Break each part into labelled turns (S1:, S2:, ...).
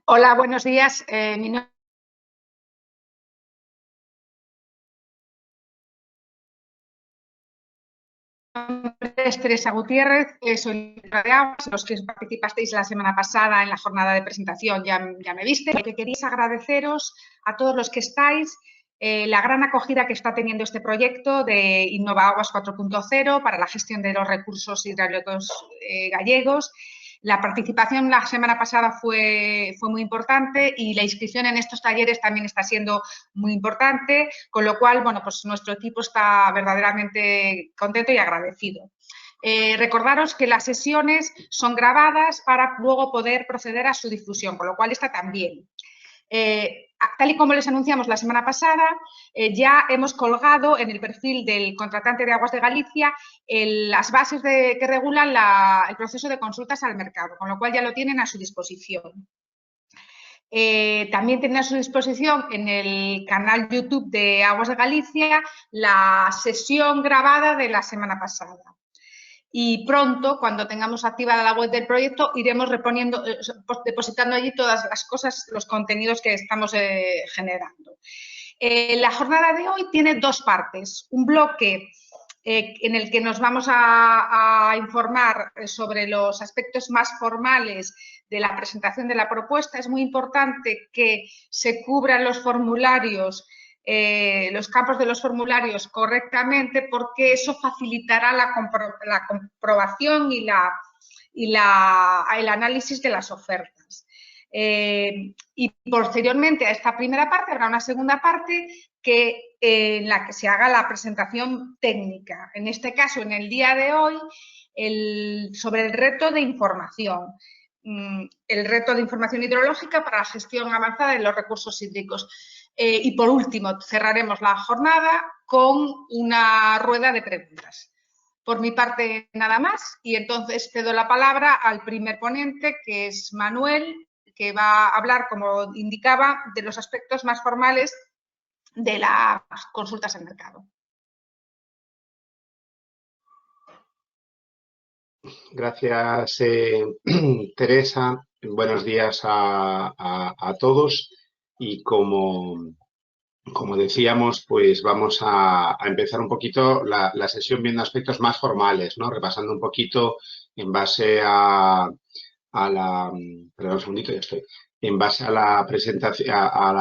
S1: Hola, buenos días. Mi nombre es Teresa Gutiérrez, soy directora de Aguas. Los que participasteis la semana pasada en la jornada de presentación ya me viste. Lo que quería es agradeceros a todos los que estáis la gran acogida que está teniendo este proyecto de Innova Aguas 4.0 para la gestión de los recursos hidráulicos gallegos. La participación la semana pasada fue muy importante y la inscripción en estos talleres también está siendo muy importante, con lo cual, bueno, pues nuestro equipo está verdaderamente contento y agradecido. Recordaros que las sesiones son grabadas para luego poder proceder a su difusión, con lo cual está también. Tal y como les anunciamos la semana pasada, ya hemos colgado en el perfil del contratante de Aguas de Galicia las bases que regulan el proceso de consultas al mercado, con lo cual ya lo tienen a su disposición. También tienen a su disposición en el canal YouTube de Aguas de Galicia la sesión grabada de la semana pasada. Y pronto, cuando tengamos activada la web del proyecto, iremos depositando allí todas las cosas, los contenidos que estamos generando. La jornada de hoy tiene dos partes. Un bloque en el que nos vamos a informar sobre los aspectos más formales de la presentación de la propuesta. Es muy importante que se cubran los formularios, los campos de los formularios correctamente, porque eso facilitará la comprobación y el análisis de las ofertas. Y posteriormente a esta primera parte habrá una segunda parte en la que se haga la presentación técnica. En este caso, en el día de hoy, sobre el reto de información. El reto de información hidrológica para la gestión avanzada de los recursos hídricos. Y por último, cerraremos la jornada con una rueda de preguntas. Por mi parte, nada más. Y entonces cedo la palabra al primer ponente, que es Manuel, que va a hablar, como indicaba, de los aspectos más formales de las consultas al mercado.
S2: Gracias, Teresa. Buenos días a todos. Y como decíamos, pues vamos a empezar un poquito la sesión viendo aspectos más formales, ¿no? Repasando un poquito en base a la... Perdón, un segundito, ya estoy. En base a la presentación, a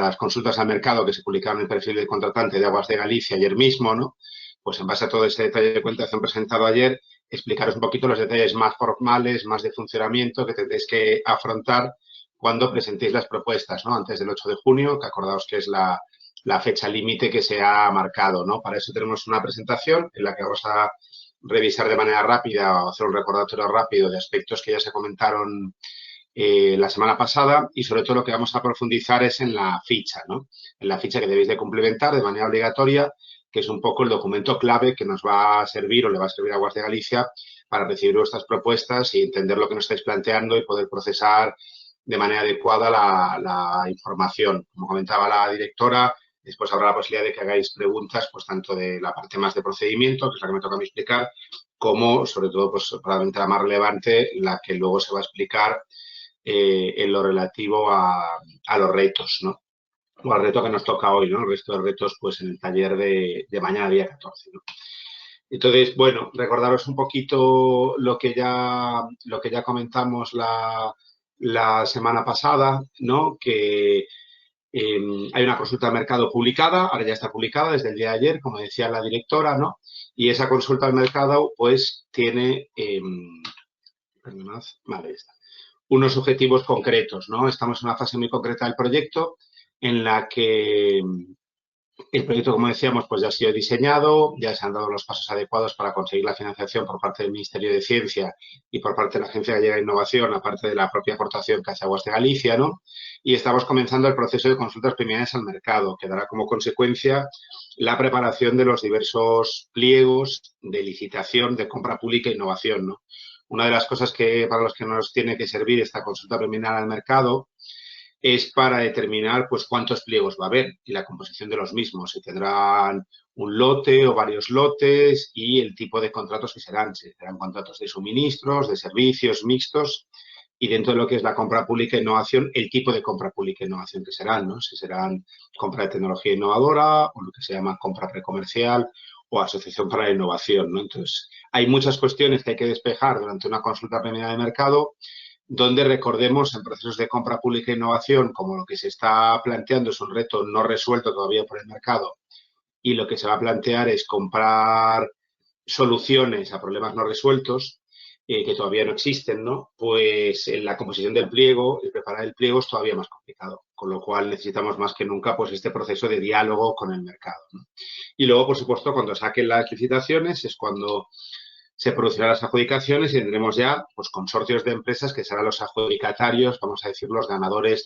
S2: las consultas al mercado que se publicaron en el perfil del contratante de Aguas de Galicia ayer mismo, ¿no? Pues en base a todo ese detalle de cuentación presentado ayer, explicaros un poquito los detalles más formales, más de funcionamiento que tendréis que afrontar cuando presentéis las propuestas, ¿no? Antes del 8 de junio, que acordaos que es la fecha límite que se ha marcado, ¿no? Para eso tenemos una presentación en la que vamos a revisar de manera rápida o hacer un recordatorio rápido de aspectos que ya se comentaron la semana pasada y sobre todo lo que vamos a profundizar es en la ficha, ¿no? En la ficha que debéis de complementar de manera obligatoria, que es un poco el documento clave que nos va a servir o le va a servir a Aguas de Galicia para recibir vuestras propuestas y entender lo que nos estáis planteando y poder procesar de manera adecuada la información. Como comentaba la directora, después habrá la posibilidad de que hagáis preguntas, pues tanto de la parte más de procedimiento, que es la que me toca a mí explicar, como, sobre todo, pues probablemente la más relevante, la que luego se va a explicar en lo relativo a los retos, ¿no? O al reto que nos toca hoy, ¿no? El resto de retos, pues en el taller de mañana, día 14, ¿no? Entonces, bueno, recordaros un poquito lo que ya comentamos la semana pasada, ¿no? Que hay una consulta de mercado publicada, ahora ya está publicada desde el día de ayer, como decía la directora, ¿no? Y esa consulta al mercado, pues, tiene, vale, está, unos objetivos concretos, ¿no? Estamos en una fase muy concreta del proyecto en la que El proyecto, como decíamos, pues ya ha sido diseñado, ya se han dado los pasos adecuados para conseguir la financiación por parte del Ministerio de Ciencia y por parte de la Agencia Gallega de Innovación, aparte de la propia aportación que hace Aguas de Galicia, ¿no? Y estamos comenzando el proceso de consultas preliminares al mercado, que dará como consecuencia la preparación de los diversos pliegos de licitación de compra pública e innovación, ¿no? Una de las cosas que para los que nos tiene que servir esta consulta preliminar al mercado es para determinar pues cuántos pliegos va a haber y la composición de los mismos. Si tendrán un lote o varios lotes y el tipo de contratos que serán. Si serán contratos de suministros, de servicios mixtos y dentro de lo que es la compra pública e innovación, el tipo de compra pública e innovación que serán, ¿no? Si serán compra de tecnología innovadora o lo que se llama compra precomercial o asociación para la innovación, ¿no? Entonces, hay muchas cuestiones que hay que despejar durante una consulta preliminar de mercado donde recordemos en procesos de compra pública e innovación, como lo que se está planteando es un reto no resuelto todavía por el mercado y lo que se va a plantear es comprar soluciones a problemas no resueltos que todavía no existen, ¿no? Pues en la composición del pliego y preparar el pliego es todavía más complicado, con lo cual necesitamos más que nunca pues este proceso de diálogo con el mercado, ¿no? Y luego, por supuesto, cuando saquen las licitaciones es cuando se producirán las adjudicaciones y tendremos ya pues, consorcios de empresas que serán los adjudicatarios, vamos a decir, los ganadores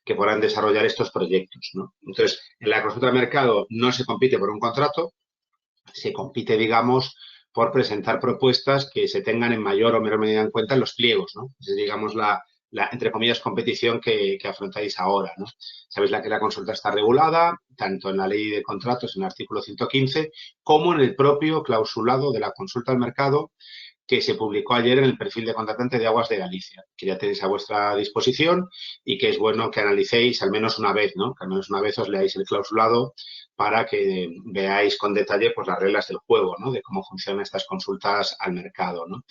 S2: que podrán desarrollar estos proyectos, ¿no? Entonces, en la consulta de mercado no se compite por un contrato, se compite, digamos, por presentar propuestas que se tengan en mayor o menor medida en cuenta en los pliegos, ¿no? Es, digamos, entre comillas, competición que afrontáis ahora, ¿no? Sabéis que la consulta está regulada, tanto en la ley de contratos, en el artículo 115, como en el propio clausulado de la consulta al mercado que se publicó ayer en el perfil de contratante de Aguas de Galicia, que ya tenéis a vuestra disposición y que es bueno que analicéis al menos una vez, ¿no? Que al menos una vez os leáis el clausulado para que veáis con detalle pues, las reglas del juego, ¿no? De cómo funcionan estas consultas al mercado, ¿no?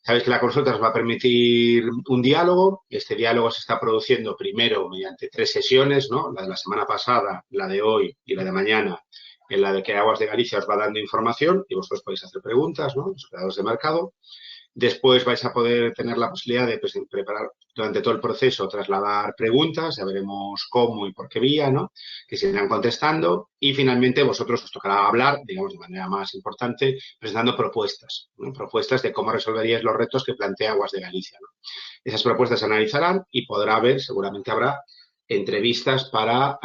S2: Sabéis que la consulta os va a permitir un diálogo. Este diálogo se está produciendo primero mediante 3 sesiones, ¿no? La de la semana pasada, la de hoy y la de mañana, en la de que Aguas de Galicia os va dando información y vosotros podéis hacer preguntas, ¿no? Los creadores de mercado. Después vais a poder tener la posibilidad de pues, preparar durante todo el proceso, trasladar preguntas, ya veremos cómo y por qué vía, ¿no? Que se irán contestando y finalmente vosotros os tocará hablar, digamos de manera más importante, presentando propuestas, ¿no? Propuestas de cómo resolveríais los retos que plantea Aguas de Galicia, ¿no? Esas propuestas se analizarán y podrá haber, seguramente habrá, entrevistas para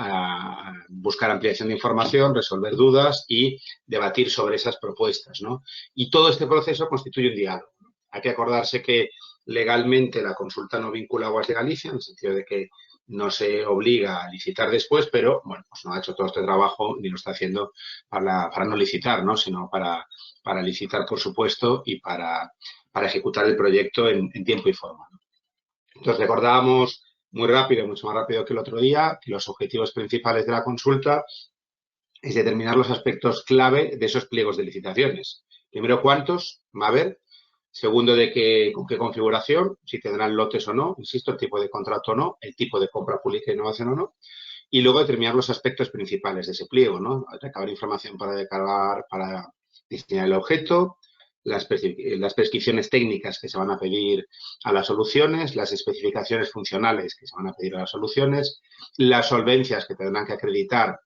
S2: buscar ampliación de información, resolver dudas y debatir sobre esas propuestas, ¿no? Y todo este proceso constituye un diálogo. Hay que acordarse que legalmente la consulta no vincula a Aguas de Galicia, en el sentido de que no se obliga a licitar después, pero bueno, pues no ha hecho todo este trabajo ni lo está haciendo para no licitar, ¿no? Sino para licitar, por supuesto, y para ejecutar el proyecto en tiempo y forma, ¿no? Entonces recordábamos muy rápido, mucho más rápido que el otro día, que los objetivos principales de la consulta es determinar los aspectos clave de esos pliegos de licitaciones. Primero, cuántos va a haber. Segundo, con qué configuración, si tendrán lotes o no, insisto, el tipo de contrato o no, el tipo de compra pública e innovación o no. Y luego determinar los aspectos principales de ese pliego, ¿no? Recabar información para diseñar el objeto, las prescripciones técnicas que se van a pedir a las soluciones, las especificaciones funcionales que se van a pedir a las soluciones, las solvencias que tendrán que acreditar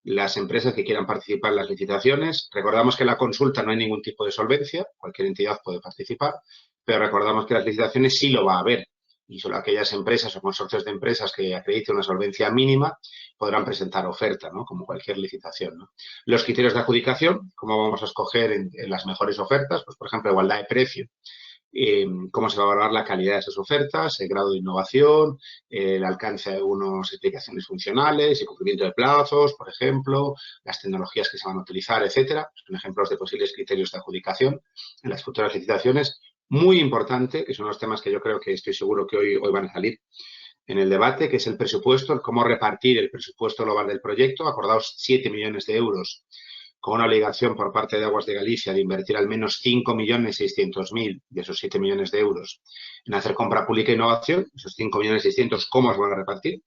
S2: las empresas que quieran participar en las licitaciones. Recordamos que en la consulta no hay ningún tipo de solvencia, cualquier entidad puede participar, pero recordamos que las licitaciones sí lo va a haber y solo aquellas empresas o consorcios de empresas que acrediten una solvencia mínima podrán presentar oferta, ¿no? Como cualquier licitación, ¿no? Los criterios de adjudicación, cómo vamos a escoger en las mejores ofertas, pues por ejemplo, igualdad de precio. Cómo se va a valorar la calidad de esas ofertas, el grado de innovación, el alcance de algunas explicaciones funcionales, el cumplimiento de plazos, por ejemplo, las tecnologías que se van a utilizar, etcétera. Son ejemplos de posibles criterios de adjudicación en las futuras licitaciones. Muy importante, que son los temas que yo creo que estoy seguro que hoy van a salir en el debate, que es el presupuesto, el cómo repartir el presupuesto global del proyecto. Acordaos 7 millones de euros con una obligación por parte de Aguas de Galicia de invertir al menos 5.600.000 de esos 7 millones de euros en hacer compra pública e innovación. Esos 5.600.000, ¿cómo se van a repartir?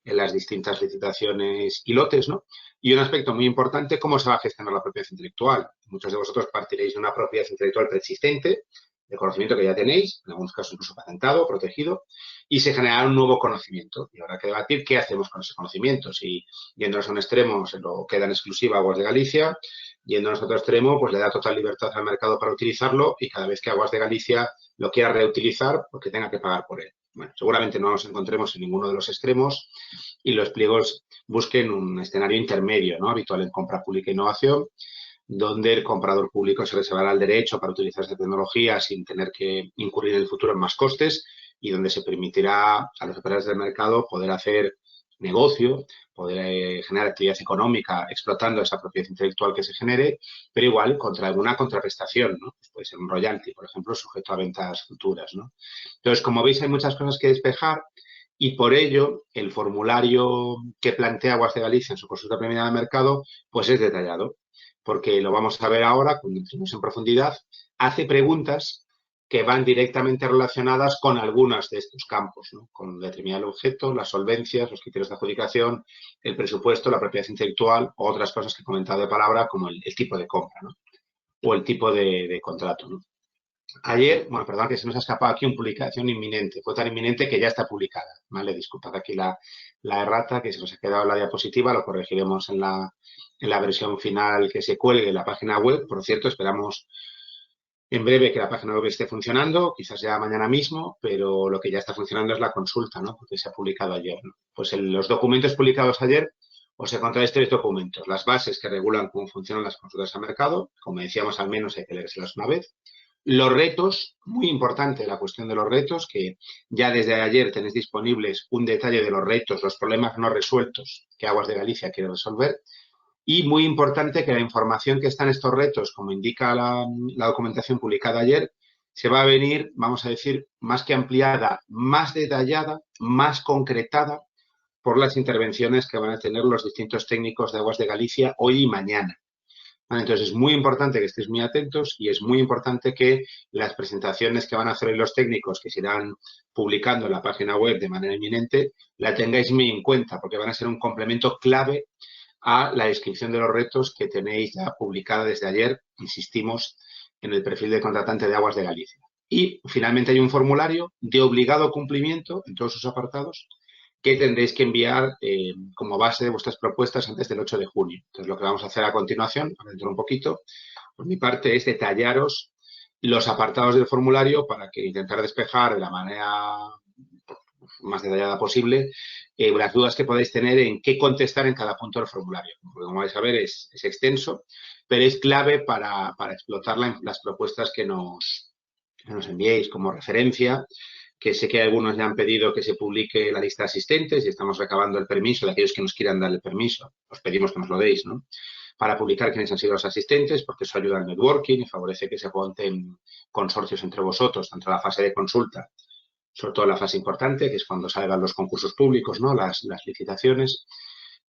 S2: En las distintas licitaciones y lotes, ¿no? Y un aspecto muy importante, cómo se va a gestionar la propiedad intelectual. Muchos de vosotros partiréis de una propiedad intelectual preexistente, el conocimiento que ya tenéis, en algunos casos incluso patentado, protegido, y se generará un nuevo conocimiento. Y habrá que debatir qué hacemos con ese conocimiento. Si yéndonos a un extremo se lo queda en exclusiva Aguas de Galicia, yéndonos a otro extremo pues le da total libertad al mercado para utilizarlo y cada vez que Aguas de Galicia lo quiera reutilizar, porque tenga que pagar por él. Bueno, seguramente no nos encontremos en ninguno de los extremos y los pliegos busquen un escenario intermedio, ¿no? Habitual en compra pública e innovación, donde el comprador público se reservará el derecho para utilizar esta tecnología sin tener que incurrir en el futuro en más costes y donde se permitirá a los operadores del mercado poder hacer negocio, poder generar actividad económica explotando esa propiedad intelectual que se genere, pero igual contra alguna contraprestación, ¿no? Pues puede ser un royalty, por ejemplo, sujeto a ventas futuras, ¿no? Entonces, como veis, hay muchas cosas que despejar y por ello el formulario que plantea Aguas de Galicia en su consulta preliminar de mercado pues es detallado, porque lo vamos a ver ahora cuando entremos en profundidad, hace preguntas que van directamente relacionadas con algunos de estos campos, ¿no? Con determinar el objeto, las solvencias, los criterios de adjudicación, el presupuesto, la propiedad intelectual o otras cosas que he comentado de palabra como el tipo de compra, ¿no? O el tipo de contrato, ¿no? Ayer, bueno, perdón que se nos ha escapado aquí una publicación inminente, fue tan inminente que ya está publicada, ¿vale? Disculpad aquí la errata que se nos ha quedado en la diapositiva, lo corregiremos en la versión final que se cuelgue en la página web. Por cierto, esperamos en breve que la página web esté funcionando, quizás ya mañana mismo, pero lo que ya está funcionando es la consulta, ¿no? Porque se ha publicado ayer, ¿no? Pues en los documentos publicados ayer os encontráis 3 documentos. Las bases que regulan cómo funcionan las consultas al mercado, como decíamos, al menos hay que leérselas una vez. Los retos, muy importante la cuestión de los retos, que ya desde ayer tenéis disponibles un detalle de los retos, los problemas no resueltos que Aguas de Galicia quiere resolver. Y muy importante que la información que está en estos retos, como indica la documentación publicada ayer, se va a venir, vamos a decir, más que ampliada, más detallada, más concretada por las intervenciones que van a tener los distintos técnicos de Aguas de Galicia hoy y mañana. Entonces, es muy importante que estéis muy atentos y es muy importante que las presentaciones que van a hacer hoy los técnicos, que se irán publicando en la página web de manera inminente, la tengáis muy en cuenta, porque van a ser un complemento clave a la descripción de los retos que tenéis ya publicada desde ayer, insistimos, en el perfil de contratante de Aguas de Galicia. Y, finalmente, hay un formulario de obligado cumplimiento en todos sus apartados que tendréis que enviar como base de vuestras propuestas antes del 8 de junio. Entonces, lo que vamos a hacer a continuación, para dentro un poquito, por mi parte, es detallaros los apartados del formulario para que intentar despejar de la manera más detallada posible las dudas que podéis tener en qué contestar en cada punto del formulario. Porque, como vais a ver, es extenso, pero es clave para explotar las propuestas que nos enviéis como referencia, que sé que algunos ya han pedido que se publique la lista de asistentes y estamos recabando el permiso de aquellos que nos quieran dar el permiso. Os pedimos que nos lo deis, ¿no? Para publicar quiénes han sido los asistentes, porque eso ayuda al networking y favorece que se apunten consorcios entre vosotros, tanto en la fase de consulta, sobre todo en la fase importante, que es cuando salgan los concursos públicos, ¿no? Las licitaciones.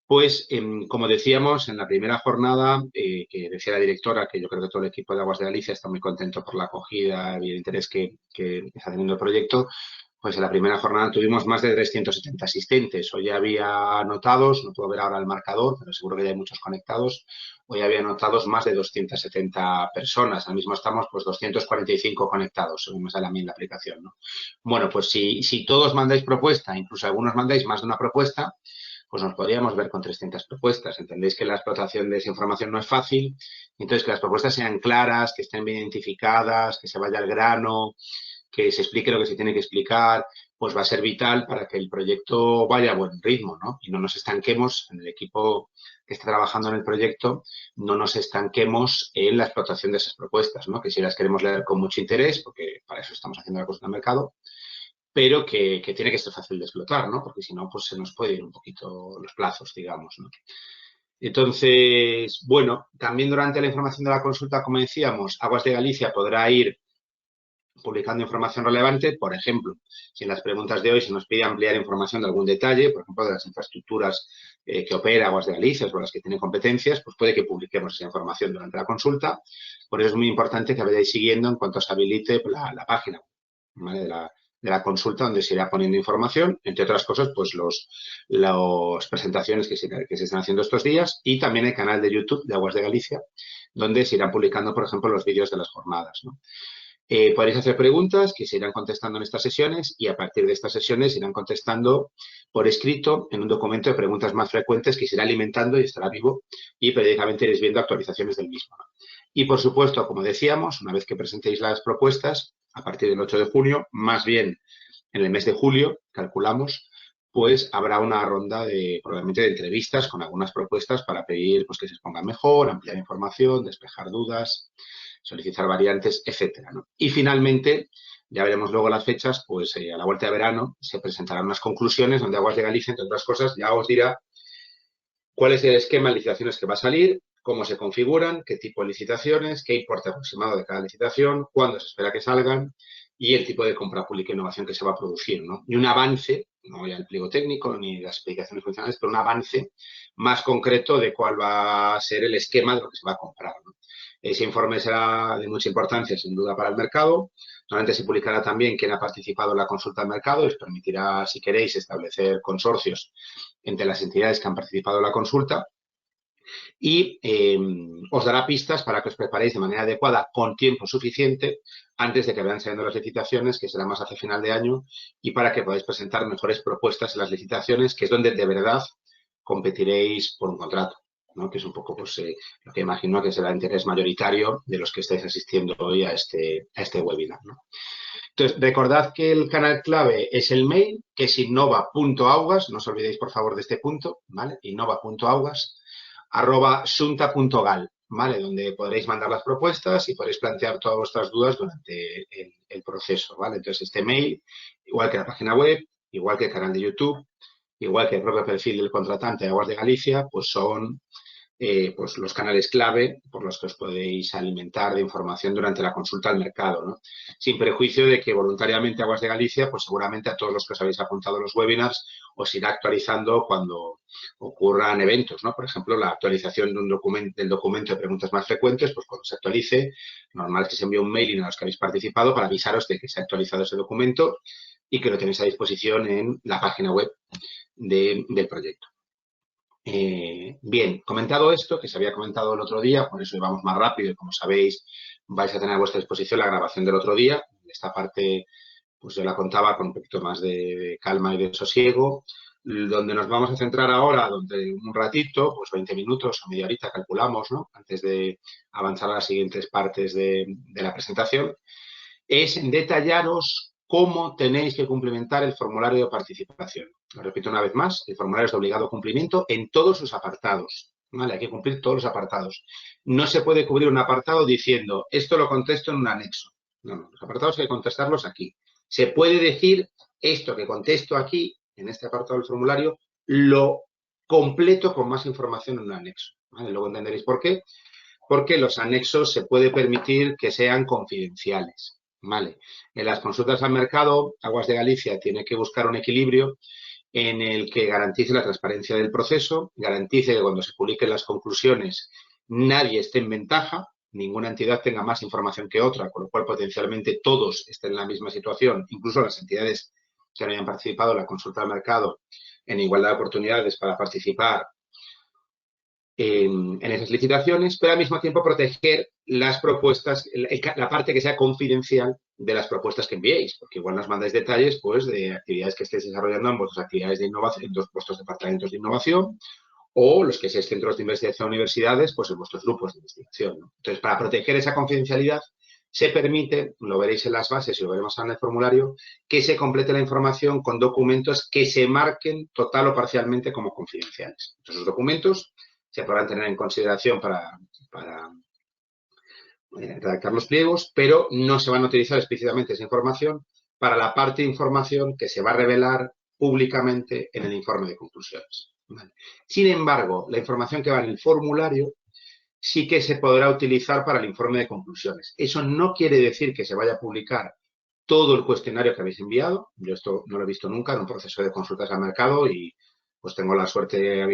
S2: Pues, como decíamos, en la primera jornada, que decía la directora, que yo creo que todo el equipo de Aguas de Galicia está muy contento por la acogida y el interés que está teniendo el proyecto, pues en la primera jornada tuvimos más de 370 asistentes. Hoy había anotados, no puedo ver ahora el marcador, pero seguro que ya hay muchos conectados. Hoy había anotados más de 270 personas. Ahora mismo estamos pues 245 conectados, según me sale a mí en la aplicación, ¿no? Bueno, pues si todos mandáis propuesta, incluso algunos mandáis más de una propuesta, pues nos podríamos ver con 300 propuestas. Entendéis que la explotación de esa información no es fácil, entonces que las propuestas sean claras, que estén bien identificadas, que se vaya al grano, que se explique lo que se tiene que explicar, pues va a ser vital para que el proyecto vaya a buen ritmo, ¿no? Y no nos estanquemos en el equipo que está trabajando en el proyecto, no nos estanquemos en la explotación de esas propuestas, ¿no? Que si las queremos leer con mucho interés, porque para eso estamos haciendo la cosa en el mercado, pero que tiene que ser fácil de explotar, ¿no? Porque si no, pues se nos puede ir un poquito los plazos, digamos, ¿no? Entonces, bueno, también durante la información de la consulta, como decíamos, Aguas de Galicia podrá ir publicando información relevante. Por ejemplo, si en las preguntas de hoy se nos pide ampliar información de algún detalle, por ejemplo, de las infraestructuras que opera Aguas de Galicia o las que tienen competencias, pues puede que publiquemos esa información durante la consulta. Por eso es muy importante que vayáis siguiendo en cuanto se habilite la página, ¿vale? de la consulta, donde se irá poniendo información, entre otras cosas, pues las presentaciones que se están haciendo estos días, y también el canal de YouTube de Aguas de Galicia, donde se irán publicando, por ejemplo, los vídeos de las jornadas, ¿no? Podréis hacer preguntas que se irán contestando en estas sesiones y a partir de estas sesiones se irán contestando por escrito en un documento de preguntas más frecuentes que se irá alimentando y estará vivo y periódicamente iréis viendo actualizaciones del mismo. Y, por supuesto, como decíamos, una vez que presentéis las propuestas, a partir del 8 de junio, más bien en el mes de julio, calculamos, pues habrá una ronda probablemente de entrevistas con algunas propuestas para pedir pues, que se expongan mejor, ampliar información, despejar dudas, solicitar variantes, etcétera, ¿no? Y finalmente, ya veremos luego las fechas, pues a la vuelta de verano se presentarán unas conclusiones donde Aguas de Galicia, entre otras cosas, ya os dirá cuál es el esquema de licitaciones que va a salir, cómo se configuran, qué tipo de licitaciones, qué importe aproximado de cada licitación, cuándo se espera que salgan y el tipo de compra pública e innovación que se va a producir, ¿no? Y un avance, no voy al pliego técnico ni las explicaciones funcionales, pero un avance más concreto de cuál va a ser el esquema de lo que se va a comprar, ¿no? Ese informe será de mucha importancia, sin duda, para el mercado. Normalmente se publicará también quién ha participado en la consulta al mercado y os permitirá, si queréis, establecer consorcios entre las entidades que han participado en la consulta y os dará pistas para que os preparéis de manera adecuada con tiempo suficiente antes de que vayan saliendo las licitaciones, que será más hacia final de año, y para que podáis presentar mejores propuestas en las licitaciones, que es donde de verdad competiréis por un contrato, ¿no? Que es un poco pues, lo que imagino que será el interés mayoritario de los que estáis asistiendo hoy a este webinar, ¿no? Entonces, recordad que el canal clave es el mail, que es innova.augas, no os olvidéis por favor de este punto, ¿vale? innova.augas@sunta.gal, ¿vale? Donde podréis mandar las propuestas y podréis plantear todas vuestras dudas durante el proceso, ¿vale? Entonces, este mail, igual que la página web, igual que el canal de YouTube, igual que el propio perfil del contratante de Aguas de Galicia, pues son pues los canales clave por los que os podéis alimentar de información durante la consulta al mercado, ¿no? Sin prejuicio de que voluntariamente Aguas de Galicia, pues seguramente a todos los que os habéis apuntado a los webinars os irá actualizando cuando ocurran eventos, ¿no? Por ejemplo, la actualización de del documento de preguntas más frecuentes, pues cuando se actualice, normal es que se envíe un mailing a los que habéis participado para avisaros de que se ha actualizado ese documento y que lo tenéis a disposición en la página web del proyecto. Bien, comentado esto, que se había comentado el otro día, por eso íbamos más rápido y como sabéis vais a tener a vuestra disposición la grabación del otro día. Esta parte pues yo la contaba con un poquito más de calma y de sosiego. Donde nos vamos a centrar ahora, donde un ratito, pues 20 minutos o media horita calculamos, ¿no? Antes de avanzar a las siguientes partes de la presentación, es en detallaros cómo tenéis que cumplimentar el formulario de participación. Lo repito una vez más, el formulario es de obligado cumplimiento en todos sus apartados. ¿Vale? Hay que cumplir todos los apartados. No se puede cubrir un apartado diciendo, esto lo contesto en un anexo. No, no, los apartados hay que contestarlos aquí. Se puede decir, esto que contesto aquí, en este apartado del formulario, lo completo con más información en un anexo. ¿Vale? Luego entenderéis por qué. Porque los anexos se puede permitir que sean confidenciales. ¿Vale? En las consultas al mercado, Aguas de Galicia tiene que buscar un equilibrio en el que garantice la transparencia del proceso, garantice que cuando se publiquen las conclusiones nadie esté en ventaja, ninguna entidad tenga más información que otra, con lo cual potencialmente todos estén en la misma situación, incluso las entidades que no hayan participado en la consulta al mercado en igualdad de oportunidades para participar en esas licitaciones, pero al mismo tiempo proteger las propuestas, la parte que sea confidencial de las propuestas que enviéis, porque igual nos mandáis detalles pues, de actividades que estéis desarrollando en vuestras actividades de innovación, en vuestros departamentos de innovación, o los que seáis centros de investigación o universidades, pues en vuestros grupos de investigación, ¿no? Entonces, para proteger esa confidencialidad, se permite, lo veréis en las bases y lo veremos en el formulario, que se complete la información con documentos que se marquen total o parcialmente como confidenciales. Esos documentos se podrán tener en consideración para redactar los pliegos, pero no se van a utilizar explícitamente esa información para la parte de información que se va a revelar públicamente en el informe de conclusiones. ¿Vale? Sin embargo, la información que va en el formulario sí que se podrá utilizar para el informe de conclusiones. Eso no quiere decir que se vaya a publicar todo el cuestionario que habéis enviado. Yo esto no lo he visto nunca en un proceso de consultas al mercado y pues tengo la suerte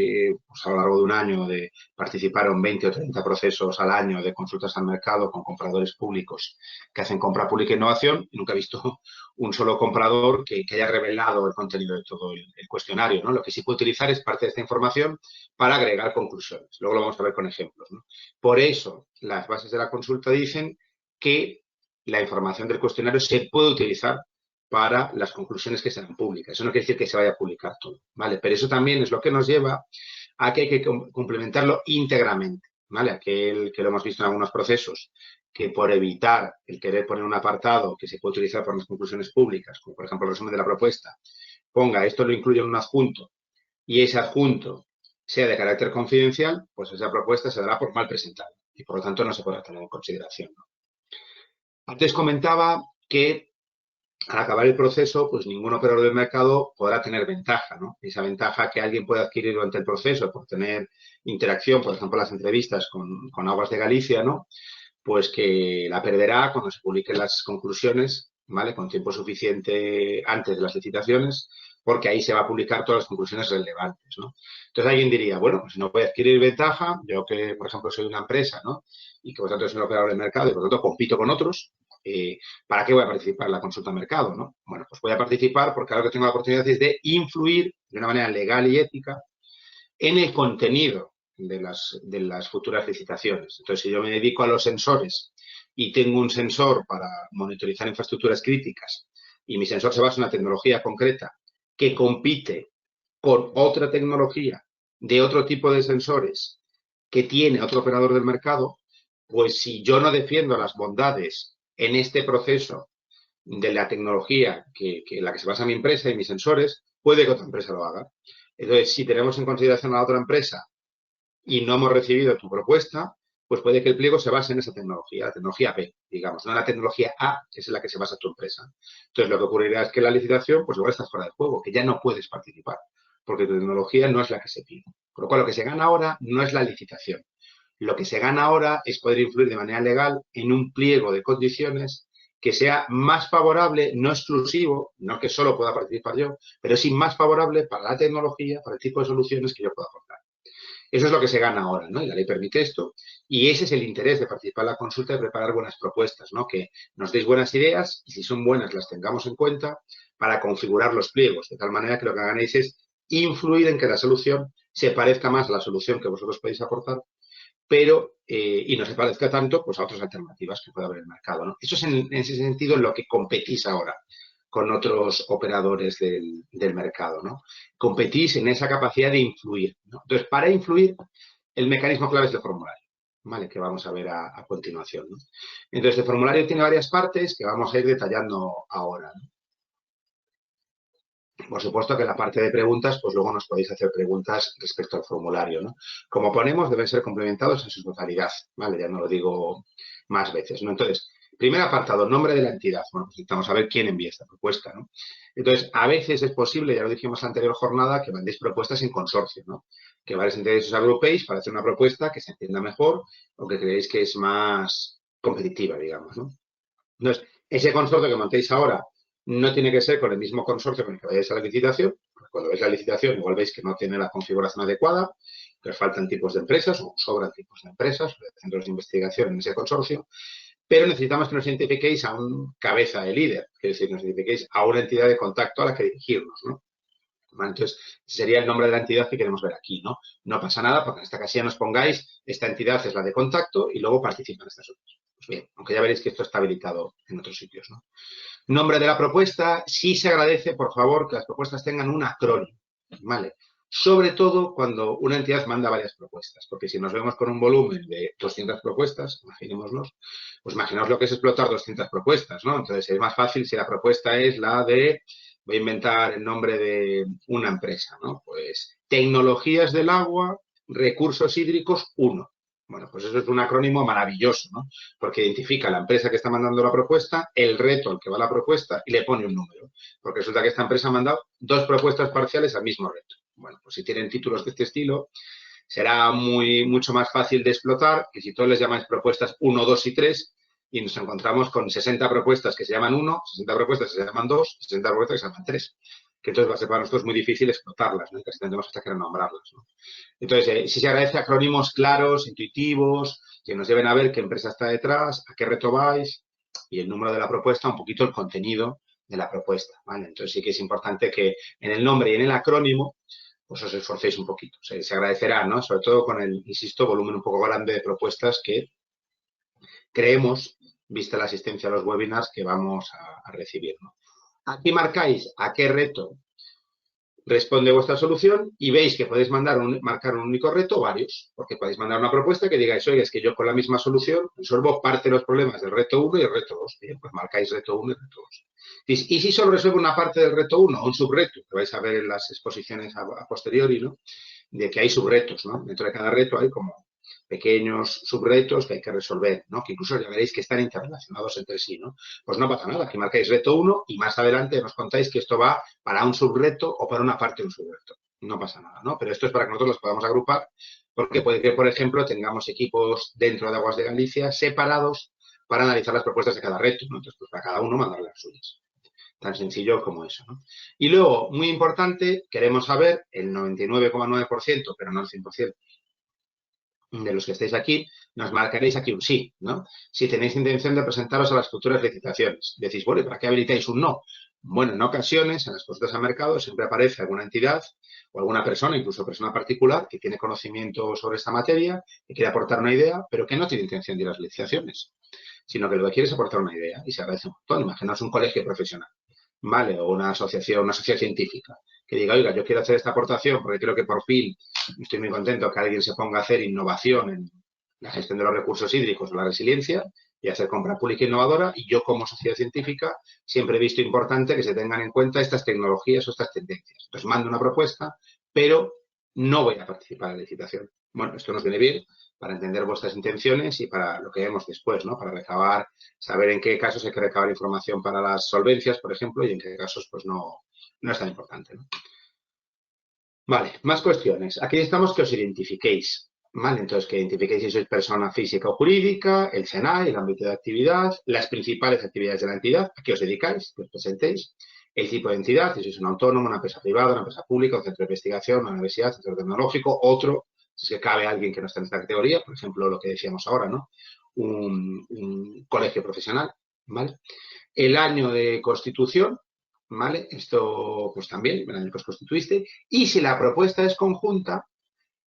S2: pues, a lo largo de un año de participar en 20 o 30 procesos al año de consultas al mercado con compradores públicos que hacen compra pública e innovación y nunca he visto un solo comprador que haya revelado el contenido de todo el cuestionario, ¿no? Lo que sí puede utilizar es parte de esta información para agregar conclusiones. Luego lo vamos a ver con ejemplos, ¿no? Por eso, las bases de la consulta dicen que la información del cuestionario se puede utilizar para las conclusiones que serán públicas. Eso no quiere decir que se vaya a publicar todo, ¿vale? Pero eso también es lo que nos lleva a que hay que complementarlo íntegramente, ¿vale? Aquel que lo hemos visto en algunos procesos, que por evitar el querer poner un apartado que se puede utilizar para las conclusiones públicas, como por ejemplo el resumen de la propuesta, ponga esto lo incluye en un adjunto y ese adjunto sea de carácter confidencial, pues esa propuesta se dará por mal presentada y por lo tanto no se podrá tener en consideración, ¿no? Antes comentaba que al acabar el proceso, pues ningún operador del mercado podrá tener ventaja, ¿no? Esa ventaja que alguien puede adquirir durante el proceso por tener interacción, por ejemplo, las entrevistas con Aguas de Galicia, ¿no? Pues que la perderá cuando se publiquen las conclusiones, ¿vale? Con tiempo suficiente antes de las licitaciones, porque ahí se va a publicar todas las conclusiones relevantes, ¿no? Entonces alguien diría, bueno, pues no voy a adquirir ventaja, yo que, por ejemplo, soy una empresa, ¿no? Y que por tanto soy un operador del mercado y por lo tanto compito con otros, ¿para qué voy a participar en la consulta de mercado, ¿no? Bueno, pues voy a participar porque ahora que tengo la oportunidad es de influir de una manera legal y ética en el contenido de las futuras licitaciones. Entonces, si yo me dedico a los sensores y tengo un sensor para monitorizar infraestructuras críticas y mi sensor se basa en una tecnología concreta que compite con otra tecnología de otro tipo de sensores que tiene otro operador del mercado, pues si yo no defiendo las bondades en este proceso de la tecnología en la que se basa mi empresa y mis sensores, puede que otra empresa lo haga. Entonces, si tenemos en consideración a la otra empresa y no hemos recibido tu propuesta, pues puede que el pliego se base en esa tecnología, la tecnología B, digamos, no en la tecnología A, que es en la que se basa tu empresa. Entonces, lo que ocurrirá es que la licitación, pues igual estás fuera del juego, que ya no puedes participar, porque tu tecnología no es la que se pide. Con lo cual, lo que se gana ahora no es la licitación. Lo que se gana ahora es poder influir de manera legal en un pliego de condiciones que sea más favorable, no exclusivo, no que solo pueda participar yo, pero sí más favorable para la tecnología, para el tipo de soluciones que yo pueda aportar. Eso es lo que se gana ahora, ¿no? Y la ley permite esto. Y ese es el interés de participar en la consulta, de preparar buenas propuestas, ¿no? Que nos deis buenas ideas y si son buenas las tengamos en cuenta para configurar los pliegos, de tal manera que lo que ganéis es influir en que la solución se parezca más a la solución que vosotros podéis aportar, pero y no se parezca tanto pues a otras alternativas que puede haber en el mercado, ¿no? Eso es en ese sentido en lo que competís ahora con otros operadores del mercado, ¿no? Competís en esa capacidad de influir, ¿no? Entonces, para influir, el mecanismo clave es el formulario, ¿vale? Que vamos a ver a continuación, ¿no? Entonces, el formulario tiene varias partes que vamos a ir detallando ahora, ¿no? Por supuesto que en la parte de preguntas, pues luego nos podéis hacer preguntas respecto al formulario, ¿no? Como ponemos, deben ser complementados en su totalidad, ¿vale? Ya no lo digo más veces, ¿no? Entonces, primer apartado, nombre de la entidad. Bueno, pues necesitamos saber quién envía esta propuesta, ¿no? Entonces, a veces es posible, ya lo dijimos en la anterior jornada, que mandéis propuestas en consorcio, ¿no? Que varias entidades os agrupéis para hacer una propuesta que se entienda mejor o que creéis que es más competitiva, digamos, ¿no? Entonces, ese consorcio que montéis ahora no tiene que ser con el mismo consorcio con el que vayáis a la licitación. Cuando veis la licitación, igual veis que no tiene la configuración adecuada, que os faltan tipos de empresas o sobran tipos de empresas, centros de investigación en ese consorcio, pero necesitamos que nos identifiquéis a un cabeza de líder, es decir, nos identifiquéis a una entidad de contacto a la que dirigirnos, ¿no? Entonces, sería el nombre de la entidad que queremos ver aquí, ¿no? No pasa nada porque en esta casilla nos pongáis, esta entidad es la de contacto y luego participan estas otras. Pues bien, aunque ya veréis que esto está habilitado en otros sitios, ¿no? Nombre de la propuesta, sí se agradece, por favor, que las propuestas tengan un acrónimo, ¿vale? Sobre todo cuando una entidad manda varias propuestas, porque si nos vemos con un volumen de 200 propuestas, imaginémoslos, pues imaginaos lo que es explotar 200 propuestas, ¿no? Entonces es más fácil si la propuesta es la de, voy a inventar el nombre de una empresa, ¿no? Pues Tecnologías del Agua, Recursos Hídricos 1. Bueno, pues eso es un acrónimo maravilloso, ¿no? Porque identifica la empresa que está mandando la propuesta, el reto al que va la propuesta y le pone un número. Porque resulta que esta empresa ha mandado 2 propuestas parciales al mismo reto. Bueno, pues si tienen títulos de este estilo, será mucho más fácil de explotar que si todos les llamáis propuestas 1, 2 y 3 y nos encontramos con 60 propuestas que se llaman 1, 60 propuestas que se llaman 2, 60 propuestas que se llaman 3. Que entonces va a ser para nosotros muy difícil explotarlas, ¿no? Casi tendremos hasta que renombrarlas, ¿no? Entonces, sí se agradece acrónimos claros, intuitivos, que nos lleven a ver qué empresa está detrás, a qué reto vais y el número de la propuesta, un poquito el contenido de la propuesta, ¿vale? Entonces sí que es importante que en el nombre y en el acrónimo pues os esforcéis un poquito. Se agradecerá, ¿no? Sobre todo con el, insisto, volumen un poco grande de propuestas que creemos vista la asistencia a los webinars que vamos a recibir, ¿no? Aquí marcáis a qué reto responde vuestra solución y veis que podéis marcar un único reto o varios, porque podéis mandar una propuesta que digáis, oye, es que yo con la misma solución resuelvo parte de los problemas del reto 1 y el reto 2. Bien, pues marcáis reto 1 y reto 2. Y si solo resuelvo una parte del reto 1 o un subreto, que vais a ver en las exposiciones a posteriori, ¿no? De que hay subretos, ¿no? Dentro de cada reto hay como pequeños subretos que hay que resolver, ¿no? Que incluso ya veréis que están interrelacionados entre sí, ¿no? Pues no pasa nada, que marcáis reto 1 y más adelante nos contáis que esto va para un subreto o para una parte de un subreto. No pasa nada, ¿no? Pero esto es para que nosotros los podamos agrupar, porque puede que, por ejemplo, tengamos equipos dentro de Aguas de Galicia separados para analizar las propuestas de cada reto, ¿no? Entonces, pues para cada uno mandar las suyas. Tan sencillo como eso, ¿no? Y luego, muy importante, queremos saber, el 99,9%, pero no el 100%, de los que estáis aquí, nos marcaréis aquí un sí, ¿no? Si tenéis intención de presentaros a las futuras licitaciones. Decís, bueno, ¿para qué habilitáis un no? Bueno, en ocasiones, en las consultas a mercado, siempre aparece alguna entidad o alguna persona, incluso persona particular, que tiene conocimiento sobre esta materia, que quiere aportar una idea, pero que no tiene intención de ir a las licitaciones, sino que lo que quiere es aportar una idea y se agradece un montón. Imaginaos un colegio profesional, ¿vale? O una asociación, una sociedad científica, que diga, oiga, yo quiero hacer esta aportación porque creo que por fin estoy muy contento que alguien se ponga a hacer innovación en la gestión de los recursos hídricos o la resiliencia y hacer compra pública innovadora, y yo como sociedad científica siempre he visto importante que se tengan en cuenta estas tecnologías o estas tendencias. Entonces mando una propuesta, pero no voy a participar en la licitación. Bueno, esto nos viene bien para entender vuestras intenciones y para lo que vemos después, ¿no? Para recabar, saber en qué casos hay que recabar información para las solvencias, por ejemplo, y en qué casos pues no es tan importante, ¿no? Vale, más cuestiones. Aquí necesitamos que os identifiquéis, ¿vale? Entonces, que identifiquéis si sois persona física o jurídica, el CENAI, el ámbito de actividad, las principales actividades de la entidad, a qué os dedicáis, que os presentéis, el tipo de entidad, si sois un autónomo, una empresa privada, una empresa pública, un centro de investigación, una universidad, centro tecnológico, otro, si es que cabe alguien que no está en esta categoría, por ejemplo, lo que decíamos ahora, ¿no? Un colegio profesional, ¿vale? El año de constitución, ¿vale? Esto, pues también, el año que os constituiste. Y si la propuesta es conjunta,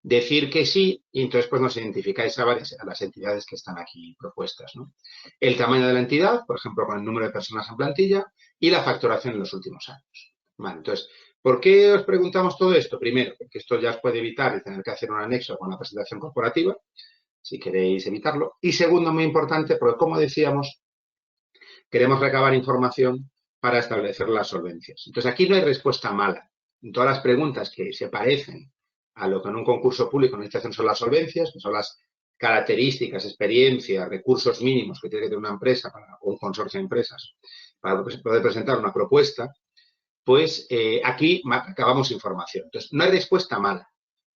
S2: decir que sí, y entonces pues nos identificáis a las entidades que están aquí propuestas, ¿no? El tamaño de la entidad, por ejemplo, con el número de personas en plantilla, y la facturación en los últimos años. Vale, entonces, ¿por qué os preguntamos todo esto? Primero, porque esto ya os puede evitar el tener que hacer un anexo con la presentación corporativa, si queréis evitarlo. Y segundo, muy importante, porque como decíamos, queremos recabar información para establecer las solvencias. Entonces, aquí no hay respuesta mala. En todas las preguntas que se parecen a lo que en un concurso público en licitación son las solvencias, que son las características, experiencias, recursos mínimos que tiene que tener una empresa o un consorcio de empresas para poder presentar una propuesta, pues aquí recabamos información. Entonces, no hay respuesta mala.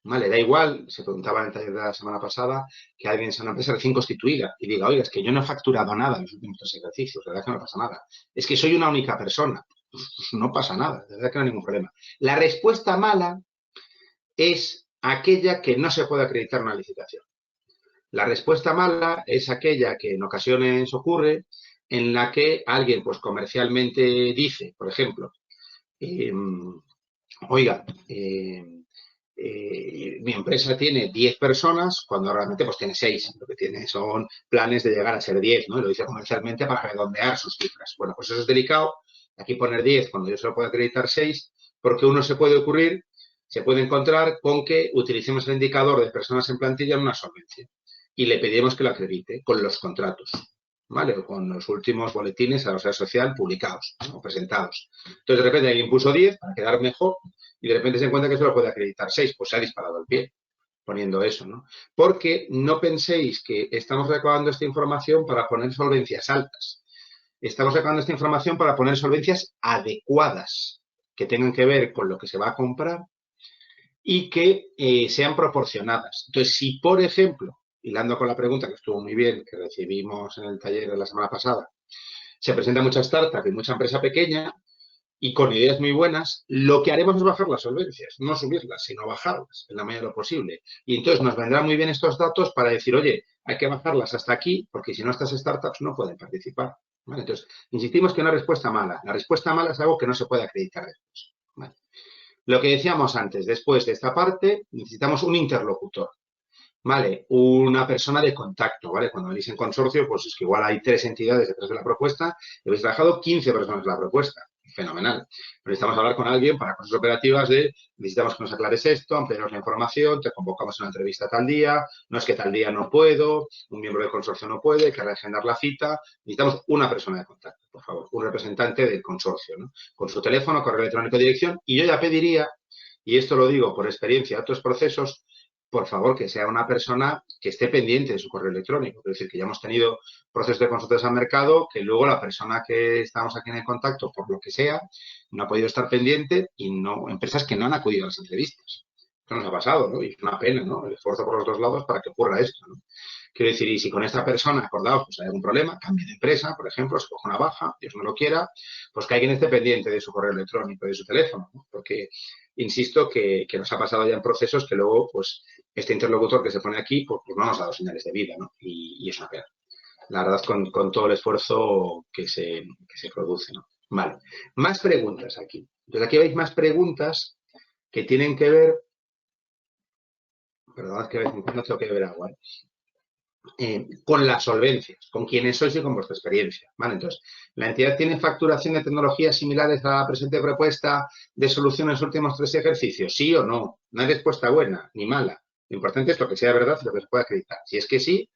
S2: Vale, da igual, se preguntaba en el taller de la semana pasada, que alguien sea una empresa recién constituida y diga, oiga, es que yo no he facturado nada en los últimos 3 ejercicios, de verdad que no pasa nada. Es que soy una única persona, pues no pasa nada, de verdad que no hay ningún problema. La respuesta mala es aquella que no se puede acreditar en una licitación. La respuesta mala es aquella que en ocasiones ocurre en la que alguien, pues comercialmente dice, por ejemplo, oiga, mi empresa tiene 10 personas cuando realmente pues tiene 6. Lo que tiene son planes de llegar a ser 10, ¿no? Y lo dice comercialmente para redondear sus cifras. Bueno, pues eso es delicado. Aquí poner 10 cuando yo solo puedo acreditar 6, porque uno se puede encontrar con que utilicemos el indicador de personas en plantilla en una solvencia y le pedimos que lo acredite con los contratos, ¿vale? O con los últimos boletines a la seguridad social publicados, ¿no? O presentados. Entonces, de repente alguien puso 10 para quedar mejor y de repente se encuentra que solo puede acreditar 6, pues se ha disparado el pie poniendo eso, ¿no? Porque no penséis que estamos recabando esta información para poner solvencias altas. Estamos recabando esta información para poner solvencias adecuadas, que tengan que ver con lo que se va a comprar y que sean proporcionadas. Entonces, si, por ejemplo, hilando con la pregunta que estuvo muy bien, que recibimos en el taller de la semana pasada, se presenta mucha startup y mucha empresa pequeña y con ideas muy buenas, lo que haremos es bajar las solvencias, no subirlas, sino bajarlas en la medida de lo posible. Y entonces nos vendrán muy bien estos datos para decir, oye, hay que bajarlas hasta aquí, porque si no estas startups no pueden participar. ¿Vale? Entonces, insistimos que una respuesta mala. La respuesta mala es algo que no se puede acreditar después. ¿Vale? Lo que decíamos antes, después de esta parte, necesitamos un interlocutor. Vale, una persona de contacto, ¿vale? Cuando venís en consorcio, pues es que igual hay 3 entidades detrás de la propuesta y habéis trabajado 15 personas en la propuesta. Fenomenal. Pero necesitamos hablar con alguien para cosas operativas de necesitamos que nos aclares esto, ampliarnos la información, te convocamos a una entrevista tal día, no es que tal día no puedo, un miembro del consorcio no puede, hay que reagendar la cita. Necesitamos una persona de contacto, por favor, un representante del consorcio, ¿no? Con su teléfono, correo electrónico, dirección. Y yo ya pediría, y esto lo digo por experiencia de otros procesos, por favor, que sea una persona que esté pendiente de su correo electrónico. Es decir, que ya hemos tenido procesos de consultas al mercado que luego la persona que estamos aquí en el contacto, por lo que sea, no ha podido estar pendiente y no, empresas que no han acudido a las entrevistas. Esto nos ha pasado, ¿no? Y es una pena, ¿no? El esfuerzo por los dos lados para que ocurra esto, ¿no? Quiero decir, y si con esta persona, acordaos, pues hay algún problema, cambie de empresa, por ejemplo, se coge una baja, Dios no lo quiera, pues que alguien esté pendiente de su correo electrónico, de su teléfono, ¿no? Porque, insisto, que nos ha pasado ya en procesos que luego, pues, este interlocutor que se pone aquí, pues no nos ha dado señales de vida, ¿no? Y es una pena. La verdad, con todo el esfuerzo que se produce, ¿no? Vale. Más preguntas aquí. Entonces, aquí veis más preguntas que tienen que ver... Perdón, que a veces no tengo que beber agua, con las solvencias, con quienes sois y con vuestra experiencia. ¿Vale? Entonces, la entidad tiene facturación de tecnologías similares a la presente propuesta de solución en los últimos 3 ejercicios, ¿sí o no? No hay respuesta buena ni mala. Lo importante es lo que sea verdad y lo que se pueda acreditar. Si es que sí,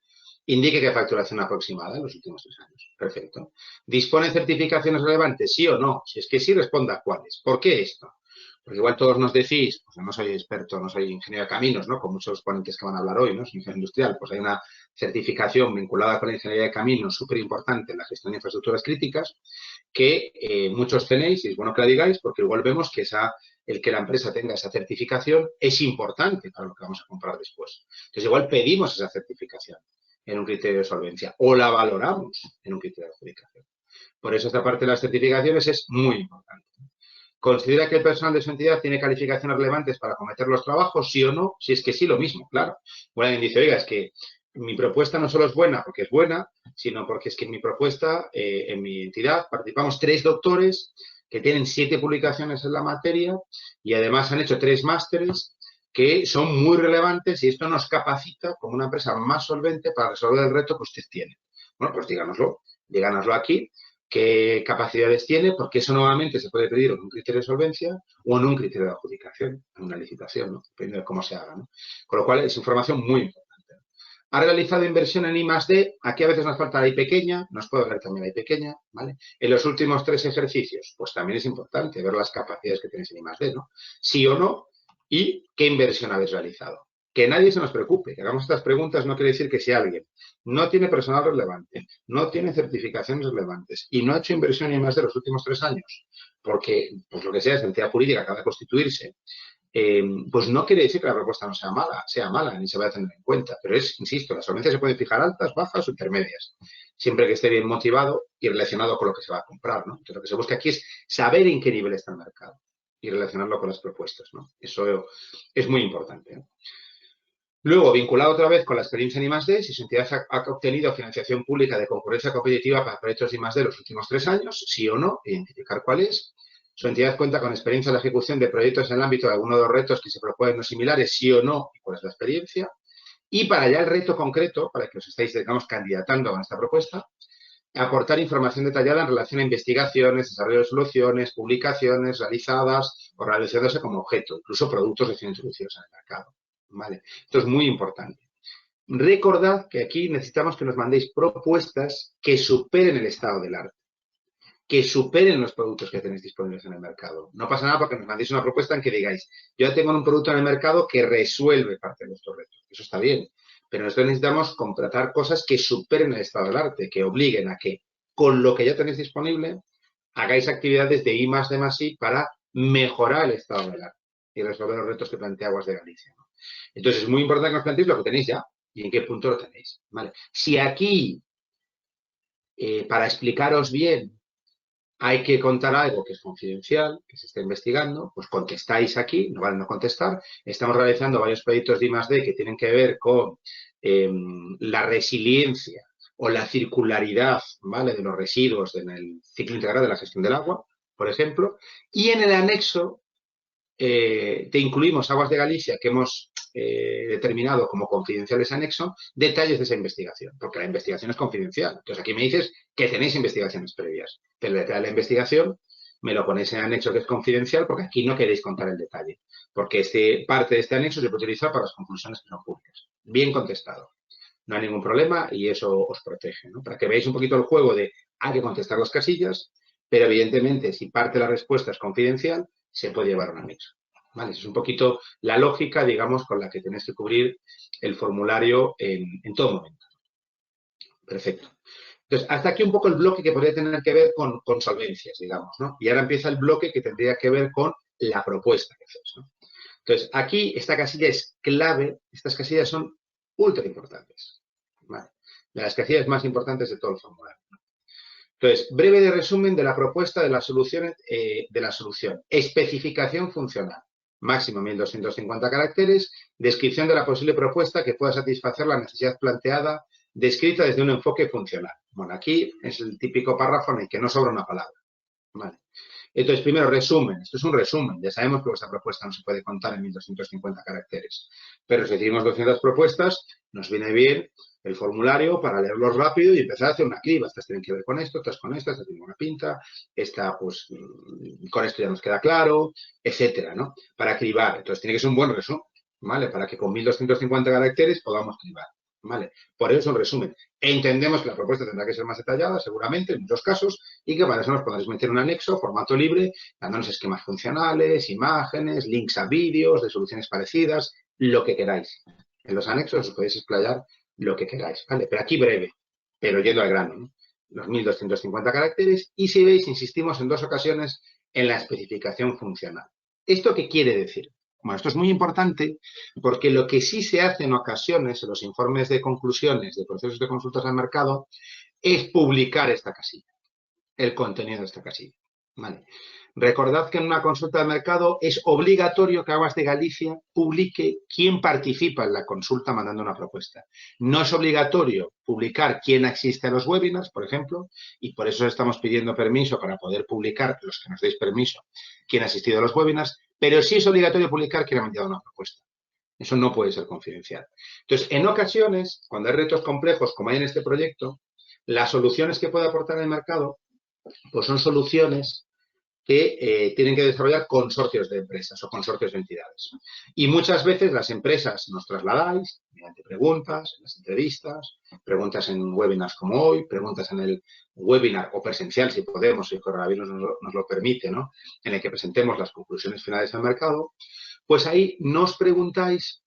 S2: indique que facturación aproximada en los últimos 3 años. Perfecto. ¿Dispone de certificaciones relevantes? ¿Sí o no? Si es que sí, responda cuáles. ¿Por qué esto? Porque igual todos nos decís, pues no soy experto, no soy ingeniero de caminos, ¿no? Con muchos ponentes que van a hablar hoy, ¿no? Soy ingeniero industrial, pues hay una certificación vinculada con la ingeniería de caminos súper importante en la gestión de infraestructuras críticas que muchos tenéis y es bueno que la digáis porque igual vemos que el que la empresa tenga esa certificación es importante para lo que vamos a comprar después. Entonces igual pedimos esa certificación en un criterio de solvencia o la valoramos en un criterio de adjudicación. Por eso esta parte de las certificaciones es muy importante. ¿Considera que el personal de su entidad tiene calificaciones relevantes para acometer los trabajos, sí o no? Si es que sí, lo mismo, claro. Bueno, alguien dice, oiga, es que mi propuesta no solo es buena porque es buena, sino porque es que en mi propuesta, en mi entidad, participamos 3 doctores que tienen 7 publicaciones en la materia y además han hecho 3 másteres que son muy relevantes y esto nos capacita como una empresa más solvente para resolver el reto que usted tiene. Bueno, pues díganoslo aquí. ¿Qué capacidades tiene? Porque eso nuevamente se puede pedir en un criterio de solvencia o en un criterio de adjudicación, en una licitación, ¿no? Dependiendo de cómo se haga, ¿no? Con lo cual es información muy importante. ¿Ha realizado inversión en I+D? Aquí a veces nos falta la I pequeña, nos puede ver también la I pequeña, ¿vale? En los últimos 3 ejercicios, pues también es importante ver las capacidades que tenéis en I+D, ¿no? Sí o no, y qué inversión habéis realizado. Que nadie se nos preocupe, que hagamos estas preguntas no quiere decir que si alguien no tiene personal relevante, no tiene certificaciones relevantes y no ha hecho inversión en I+D los últimos 3 años, porque, pues lo que sea, es entidad jurídica, acaba de constituirse, pues no quiere decir que la propuesta no sea mala, ni se vaya a tener en cuenta. Pero insisto, las solvencias se pueden fijar altas, bajas o intermedias, siempre que esté bien motivado y relacionado con lo que se va a comprar, ¿no? Entonces, lo que se busca aquí es saber en qué nivel está el mercado y relacionarlo con las propuestas, ¿no? Eso es muy importante, ¿no? Luego, vinculado otra vez con la experiencia en I+D, si su entidad ha obtenido financiación pública de concurrencia competitiva para proyectos de I+D los últimos 3 años, sí o no, identificar cuál es. Su entidad cuenta con experiencia en la ejecución de proyectos en el ámbito de alguno de los retos que se proponen o similares, sí o no, y cuál es la experiencia. Y para ya el reto concreto, para que os estéis, digamos, candidatando a esta propuesta, aportar información detallada en relación a investigaciones, desarrollo de soluciones, publicaciones realizadas o realizándose como objeto, incluso productos recién introducidos en el mercado. ¿Vale? Esto es muy importante. Recordad que aquí necesitamos que nos mandéis propuestas que superen el estado del arte, que superen los productos que tenéis disponibles en el mercado. No pasa nada porque nos mandéis una propuesta en que digáis, yo ya tengo un producto en el mercado que resuelve parte de vuestros retos. Eso está bien, pero nosotros necesitamos contratar cosas que superen el estado del arte, que obliguen a que, con lo que ya tenéis disponible, hagáis actividades de I+D+I para mejorar el estado del arte y resolver los retos que plantea Aguas de Galicia, ¿no? Entonces, es muy importante que nos planteéis lo que tenéis ya y en qué punto lo tenéis, ¿vale? Si aquí, para explicaros bien, hay que contar algo que es confidencial, que se está investigando, pues contestáis aquí, no vale no contestar. Estamos realizando varios proyectos de I+D que tienen que ver con la resiliencia o la circularidad, ¿vale?, de los residuos en el ciclo integral de la gestión del agua, por ejemplo. Y en el anexo te incluimos Aguas de Galicia, que hemos determinado como confidencial ese anexo detalles de esa investigación, porque la investigación es confidencial. Entonces, aquí me dices que tenéis investigaciones previas, pero el detalle de la investigación me lo ponéis en el anexo que es confidencial porque aquí no queréis contar el detalle, porque parte de este anexo se puede utilizar para las conclusiones que son públicas. Bien contestado. No hay ningún problema y eso os protege, ¿no? Para que veáis un poquito el juego de hay que contestar las casillas, pero evidentemente si parte de la respuesta es confidencial, se puede llevar un anexo. ¿Vale? Esa es un poquito la lógica, digamos, con la que tenéis que cubrir el formulario en todo momento. Perfecto. Entonces, hasta aquí un poco el bloque que podría tener que ver con solvencias, digamos, ¿no? Y ahora empieza el bloque que tendría que ver con la propuesta que hacéis, ¿no? Entonces, aquí esta casilla es clave, estas casillas son ultra importantes, ¿vale? De las casillas más importantes de todo el formulario. Entonces, breve de resumen de la propuesta de la solución. Especificación funcional. Máximo 1250 caracteres. Descripción de la posible propuesta que pueda satisfacer la necesidad planteada, descrita desde un enfoque funcional. Bueno, aquí es el típico párrafo en el que no sobra una palabra. ¿Vale? Entonces, primero, resumen. Esto es un resumen. Ya sabemos que vuestra propuesta no se puede contar en 1250 caracteres. Pero si decimos 200 propuestas, nos viene bien el formulario para leerlos rápido y empezar a hacer una criba. Estas tienen que ver con esto, estas con estas tienen una pinta, esta, pues, con esto ya nos queda claro, etcétera, ¿no? Para cribar. Entonces, tiene que ser un buen resumen, ¿vale? Para que con 1250 caracteres podamos cribar. ¿Vale? Por eso es un resumen. Entendemos que la propuesta tendrá que ser más detallada, seguramente, en muchos casos, y que para eso nos podréis meter un anexo, formato libre, dándonos esquemas funcionales, imágenes, links a vídeos de soluciones parecidas, lo que queráis. En los anexos os podéis explayar lo que queráis, ¿vale? Pero aquí breve, pero yendo al grano, ¿no? Los 1250 caracteres, y si veis, insistimos en 2 ocasiones en la especificación funcional. ¿Esto qué quiere decir? Bueno, esto es muy importante porque lo que sí se hace en ocasiones en los informes de conclusiones de procesos de consultas al mercado es publicar esta casilla, el contenido de esta casilla. ¿Vale? Recordad que en una consulta de mercado es obligatorio que Aguas de Galicia publique quién participa en la consulta mandando una propuesta. No es obligatorio publicar quién asiste a los webinars, por ejemplo, y por eso estamos pidiendo permiso para poder publicar, los que nos deis permiso, quién ha asistido a los webinars, pero sí es obligatorio publicar quién ha enviado una propuesta. Eso no puede ser confidencial. Entonces, en ocasiones, cuando hay retos complejos, como hay en este proyecto, las soluciones que puede aportar el mercado, pues son soluciones que tienen que desarrollar consorcios de empresas o consorcios de entidades. Y muchas veces las empresas nos trasladáis mediante preguntas, en las entrevistas, preguntas en webinars como hoy, preguntas en el webinar o presencial, si podemos, si el coronavirus nos lo permite, ¿no? En el que presentemos las conclusiones finales del mercado, pues ahí nos preguntáis,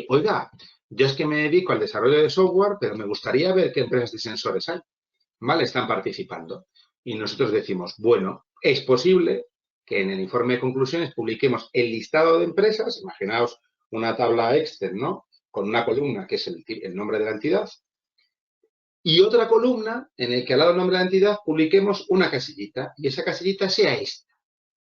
S2: oiga, yo es que me dedico al desarrollo de software, pero me gustaría ver qué empresas de sensores hay, ¿vale? Están participando. Y nosotros decimos, bueno, es posible que en el informe de conclusiones publiquemos el listado de empresas, imaginaos una tabla Excel, ¿no? Con una columna que es el nombre de la entidad y otra columna en el que al lado del nombre de la entidad publiquemos una casillita y esa casillita sea esta,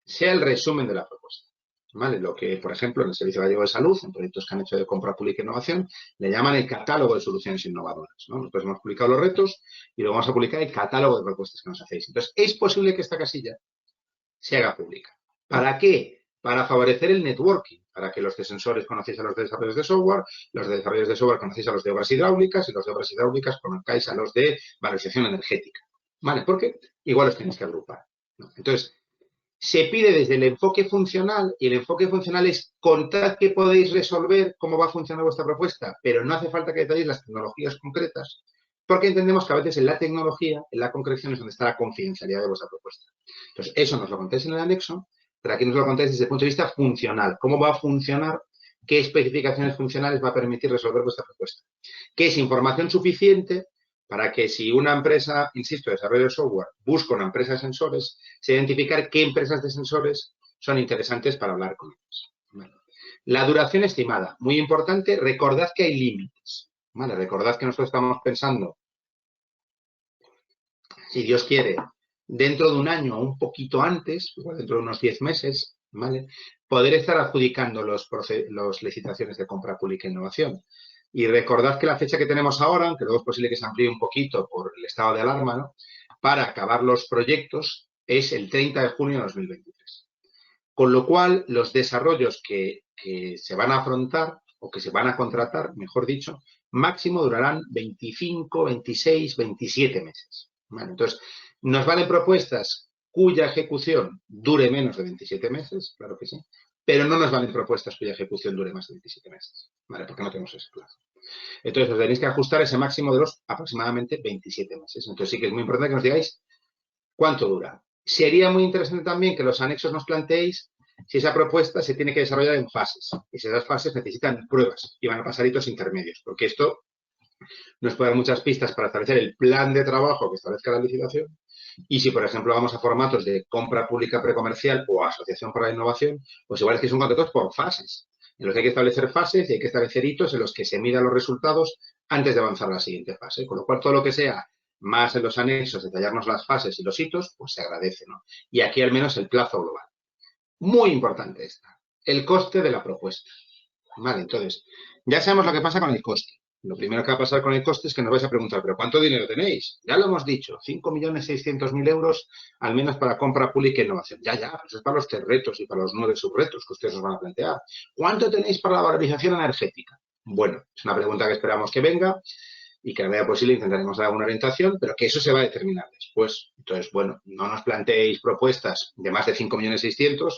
S2: sea el resumen de la propuesta. ¿Vale? Lo que, por ejemplo, en el Servicio Gallego de Salud, en proyectos que han hecho de compra pública e innovación, le llaman el catálogo de soluciones innovadoras, ¿no? Nosotros hemos publicado los retos y luego vamos a publicar el catálogo de propuestas que nos hacéis. Entonces, es posible que esta casilla se haga pública. ¿Para qué? Para favorecer el networking, para que los de sensores conocéis a los de desarrollos de software, los de desarrollos de software conocéis a los de obras hidráulicas y los de obras hidráulicas conozcáis a los de valorización energética. ¿Vale? Porque igual os tenéis que agrupar, ¿no? Entonces, se pide desde el enfoque funcional y el enfoque funcional es contad que podéis resolver cómo va a funcionar vuestra propuesta, pero no hace falta que detalléis las tecnologías concretas porque entendemos que a veces en la tecnología, en la concreción es donde está la confidencialidad de vuestra propuesta. Entonces, eso nos lo contáis en el anexo, pero aquí nos lo contáis desde el punto de vista funcional. ¿Cómo va a funcionar? ¿Qué especificaciones funcionales va a permitir resolver vuestra propuesta? ¿Qué es información suficiente para que si una empresa, insisto, de desarrollo de software, busca una empresa de sensores, se identificar qué empresas de sensores son interesantes para hablar con ellas? ¿Vale? La duración estimada, muy importante, recordad que hay límites. ¿Vale? Recordad que nosotros estamos pensando, si Dios quiere, dentro de un año o un poquito antes, igual dentro de unos 10 meses, ¿vale? Poder estar adjudicando las licitaciones de compra pública e innovación. Y recordad que la fecha que tenemos ahora, aunque luego es posible que se amplíe un poquito por el estado de alarma, ¿no? Para acabar los proyectos es el 30 de junio de 2023. Con lo cual, los desarrollos que se van a afrontar o que se van a contratar, mejor dicho, máximo durarán 25, 26, 27 meses. ¿Vale? Entonces, nos valen propuestas cuya ejecución dure menos de 27 meses, claro que sí, pero no nos valen propuestas cuya ejecución dure más de 27 meses, ¿vale? Porque no tenemos ese plazo. Entonces, os tenéis que ajustar ese máximo de los aproximadamente 27 meses. Entonces, sí que es muy importante que nos digáis cuánto dura. Sería muy interesante también que los anexos nos planteéis si esa propuesta se tiene que desarrollar en fases. Y si esas fases necesitan pruebas y van a pasar hitos intermedios, porque esto nos puede dar muchas pistas para establecer el plan de trabajo que establezca la licitación. Y si, por ejemplo, vamos a formatos de compra pública precomercial o asociación para la innovación, pues igual es que son contratos por fases, en los que hay que establecer fases y hay que establecer hitos en los que se midan los resultados antes de avanzar a la siguiente fase. Con lo cual, todo lo que sea más en los anexos, detallarnos las fases y los hitos, pues se agradece, ¿no? Y aquí al menos el plazo global. Muy importante esta, el coste de la propuesta. Vale, entonces, ya sabemos lo que pasa con el coste. Lo primero que va a pasar con el coste es que nos vais a preguntar, ¿pero cuánto dinero tenéis? Ya lo hemos dicho, 5.600.000 euros al menos para compra pública e innovación. Ya, pero eso es para los 3 retos y para los 9 subretos que ustedes nos van a plantear. ¿Cuánto tenéis para la valorización energética? Bueno, es una pregunta que esperamos que venga y que a la medida posible intentaremos dar alguna orientación, pero que eso se va a determinar después. Entonces, bueno, no nos planteéis propuestas de más de 5.600.000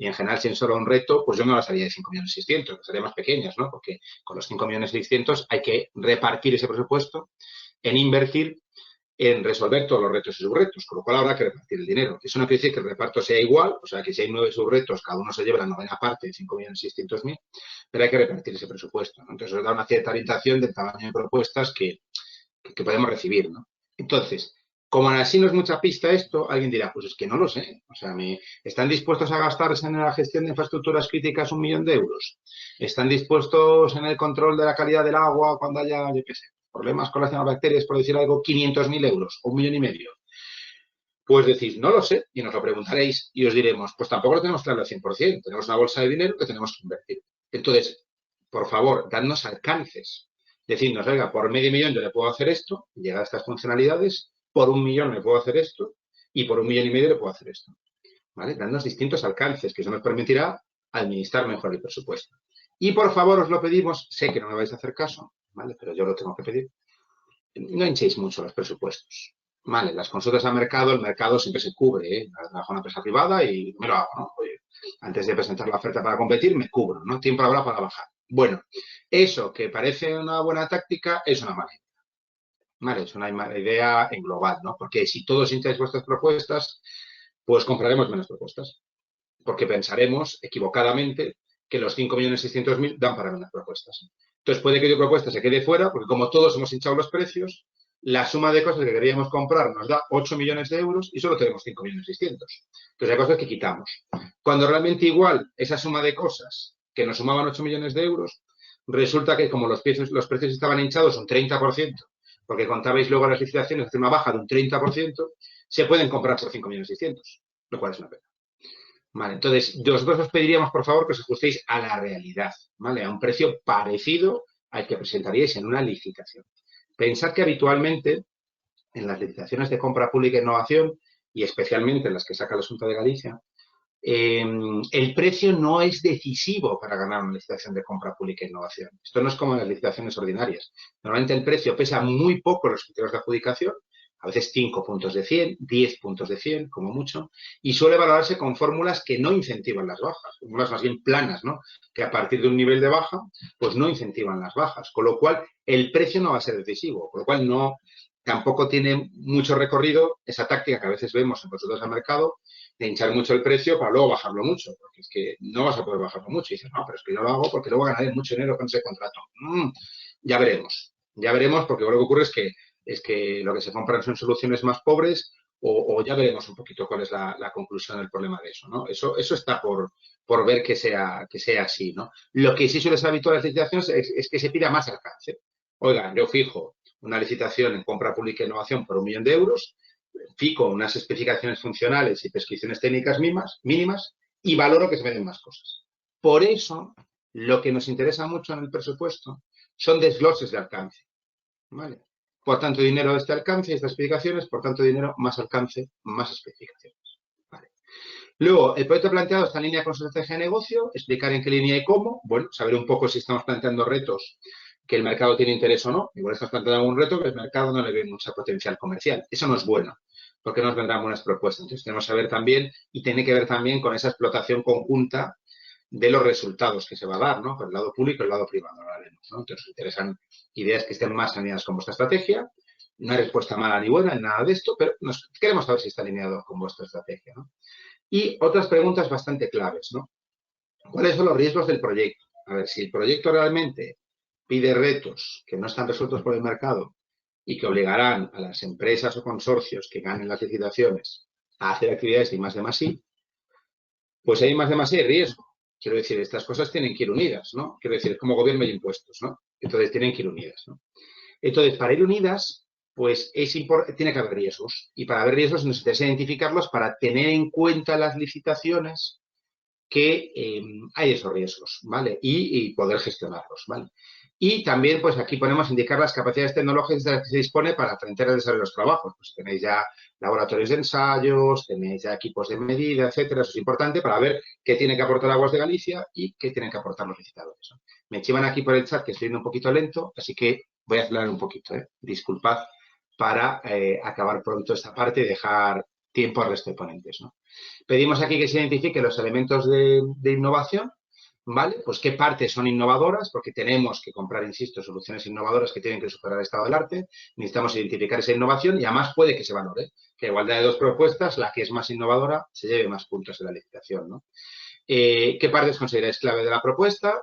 S2: y en general, si es solo un reto, pues yo no las haría de 5.600.000, las haría más pequeñas, ¿no? Porque con los 5.600.000 hay que repartir ese presupuesto en invertir en resolver todos los retos y subretos, con lo cual habrá que repartir el dinero. Eso no quiere decir que el reparto sea igual, o sea, que si hay 9 subretos, cada uno se lleva la novena parte de 5.600.000, pero hay que repartir ese presupuesto, ¿no? Entonces, os da una cierta orientación del tamaño de propuestas que podemos recibir, ¿no? Entonces, como así no es mucha pista esto, alguien dirá, pues es que no lo sé. O sea, ¿están dispuestos a gastarse en la gestión de infraestructuras críticas 1 millón de euros? ¿Están dispuestos en el control de la calidad del agua cuando haya, yo qué sé, problemas con las cianobacterias, por decir algo, 500.000 euros o 1,5 millones? Pues decís, no lo sé, y nos lo preguntaréis y os diremos, pues tampoco lo tenemos claro al 100%. Tenemos una bolsa de dinero que tenemos que invertir. Entonces, por favor, dadnos alcances. Decidnos, oiga, por 500.000 yo le puedo hacer esto, llegar a estas funcionalidades, por 1 millón le puedo hacer esto y por 1,5 millones le puedo hacer esto. ¿Vale? Dadnos distintos alcances, que eso nos permitirá administrar mejor el presupuesto. Y por favor, os lo pedimos, sé que no me vais a hacer caso, ¿vale? Pero yo lo tengo que pedir. No hinchéis mucho los presupuestos. Vale, las consultas al mercado, el mercado siempre se cubre, ¿eh? Trabajo en una empresa privada y me lo hago, ¿no? Oye, antes de presentar la oferta para competir, me cubro, ¿no? Tiempo habrá para bajar. Bueno, eso que parece una buena táctica es una mala idea. Vale, es una mala idea en global, ¿no? Porque si todos hincháis vuestras propuestas, pues compraremos menos propuestas. Porque pensaremos equivocadamente que los 5.600.000 dan para menos propuestas. Entonces puede que tu propuesta se quede fuera, porque como todos hemos hinchado los precios, la suma de cosas que queríamos comprar nos da 8 millones de euros y solo tenemos 5.600.000. Entonces hay cosas que quitamos. Cuando realmente igual esa suma de cosas que nos sumaban 8 millones de euros, resulta que como los precios estaban hinchados un 30%, porque contabais luego las licitaciones hacer una baja de un 30%, se pueden comprar por 5.600.000, lo cual es una pena. Vale, entonces, nosotros os pediríamos, por favor, que os ajustéis a la realidad, ¿vale? A un precio parecido al que presentaríais en una licitación. Pensad que habitualmente en las licitaciones de compra pública e innovación, y especialmente en las que saca la Xunta de Galicia, el precio no es decisivo para ganar una licitación de compra pública e innovación. Esto no es como en las licitaciones ordinarias. Normalmente el precio pesa muy poco en los criterios de adjudicación, a veces 5 puntos de 100, 10 puntos de 100, como mucho, y suele valorarse con fórmulas que no incentivan las bajas, fórmulas más bien planas, ¿no? Que a partir de un nivel de baja, pues no incentivan las bajas, con lo cual el precio no va a ser decisivo, con lo cual tampoco tiene mucho recorrido esa táctica que a veces vemos en consultas al mercado de hinchar mucho el precio para luego bajarlo mucho, porque es que no vas a poder bajarlo mucho. Y dices, no, pero es que yo lo hago porque luego ganaré mucho dinero con ese contrato. Ya veremos, porque lo que ocurre es que lo que se compran son soluciones más pobres o ya veremos un poquito cuál es la conclusión del problema de eso, ¿no? Eso está por ver que sea así, ¿no? Lo que sí suele ser habitual en las licitaciones es que se pida más alcance. Oigan, yo fijo una licitación en compra pública e innovación por 1 millón de euros, fijo unas especificaciones funcionales y prescripciones técnicas mínimas y valoro que se me den más cosas. Por eso, lo que nos interesa mucho en el presupuesto son desgloses de alcance, ¿vale? Por tanto dinero este alcance y estas especificaciones, por tanto dinero más alcance, más especificaciones, ¿vale? Luego, el proyecto planteado está en línea con su estrategia de negocio, explicar en qué línea y cómo, bueno, saber un poco si estamos planteando retos que el mercado tiene interés o no. Igual estamos planteando algún reto que el mercado no le ve mucha potencial comercial. Eso no es bueno, porque nos vendrán buenas propuestas. Entonces, tenemos que saber también, y tiene que ver también con esa explotación conjunta de los resultados que se va a dar, ¿no? Por el lado público y el lado privado, lo haremos, ¿no? Entonces, nos interesan ideas que estén más alineadas con vuestra estrategia. No hay respuesta mala ni buena en nada de esto, pero queremos saber si está alineado con vuestra estrategia, ¿no? Y otras preguntas bastante claves, ¿no? ¿Cuáles son los riesgos del proyecto? A ver, si el proyecto realmente pide retos que no están resueltos por el mercado y que obligarán a las empresas o consorcios que ganen las licitaciones a hacer actividades de I+D+I, pues hay I+D+I riesgo. Quiero decir, estas cosas tienen que ir unidas, ¿no? Quiero decir, es como gobierno y impuestos, ¿no? Entonces tienen que ir unidas, ¿no? Entonces, para ir unidas, pues tiene que haber riesgos. Y para haber riesgos nos interesa identificarlos para tener en cuenta las licitaciones que hay esos riesgos, ¿vale? Y poder gestionarlos, ¿vale? Y también, pues aquí podemos indicar las capacidades tecnológicas de las que se dispone para enfrentar el desarrollo de los trabajos. Pues tenéis ya laboratorios de ensayos, tenéis ya equipos de medida, etcétera. Eso es importante para ver qué tiene que aportar Aguas de Galicia y qué tienen que aportar los licitadores, ¿no? Me chivan aquí por el chat que estoy yendo un poquito lento, así que voy a acelerar un poquito, ¿eh? Disculpad para acabar pronto esta parte y dejar tiempo al resto de ponentes, ¿no? Pedimos aquí que se identifiquen los elementos de innovación, ¿vale? Pues qué partes son innovadoras, porque tenemos que comprar, insisto, soluciones innovadoras que tienen que superar el estado del arte. Necesitamos identificar esa innovación y además puede que se valore. Que a igualdad de dos propuestas, la que es más innovadora se lleve más puntos en la licitación, ¿no? ¿Qué partes consideráis clave de la propuesta?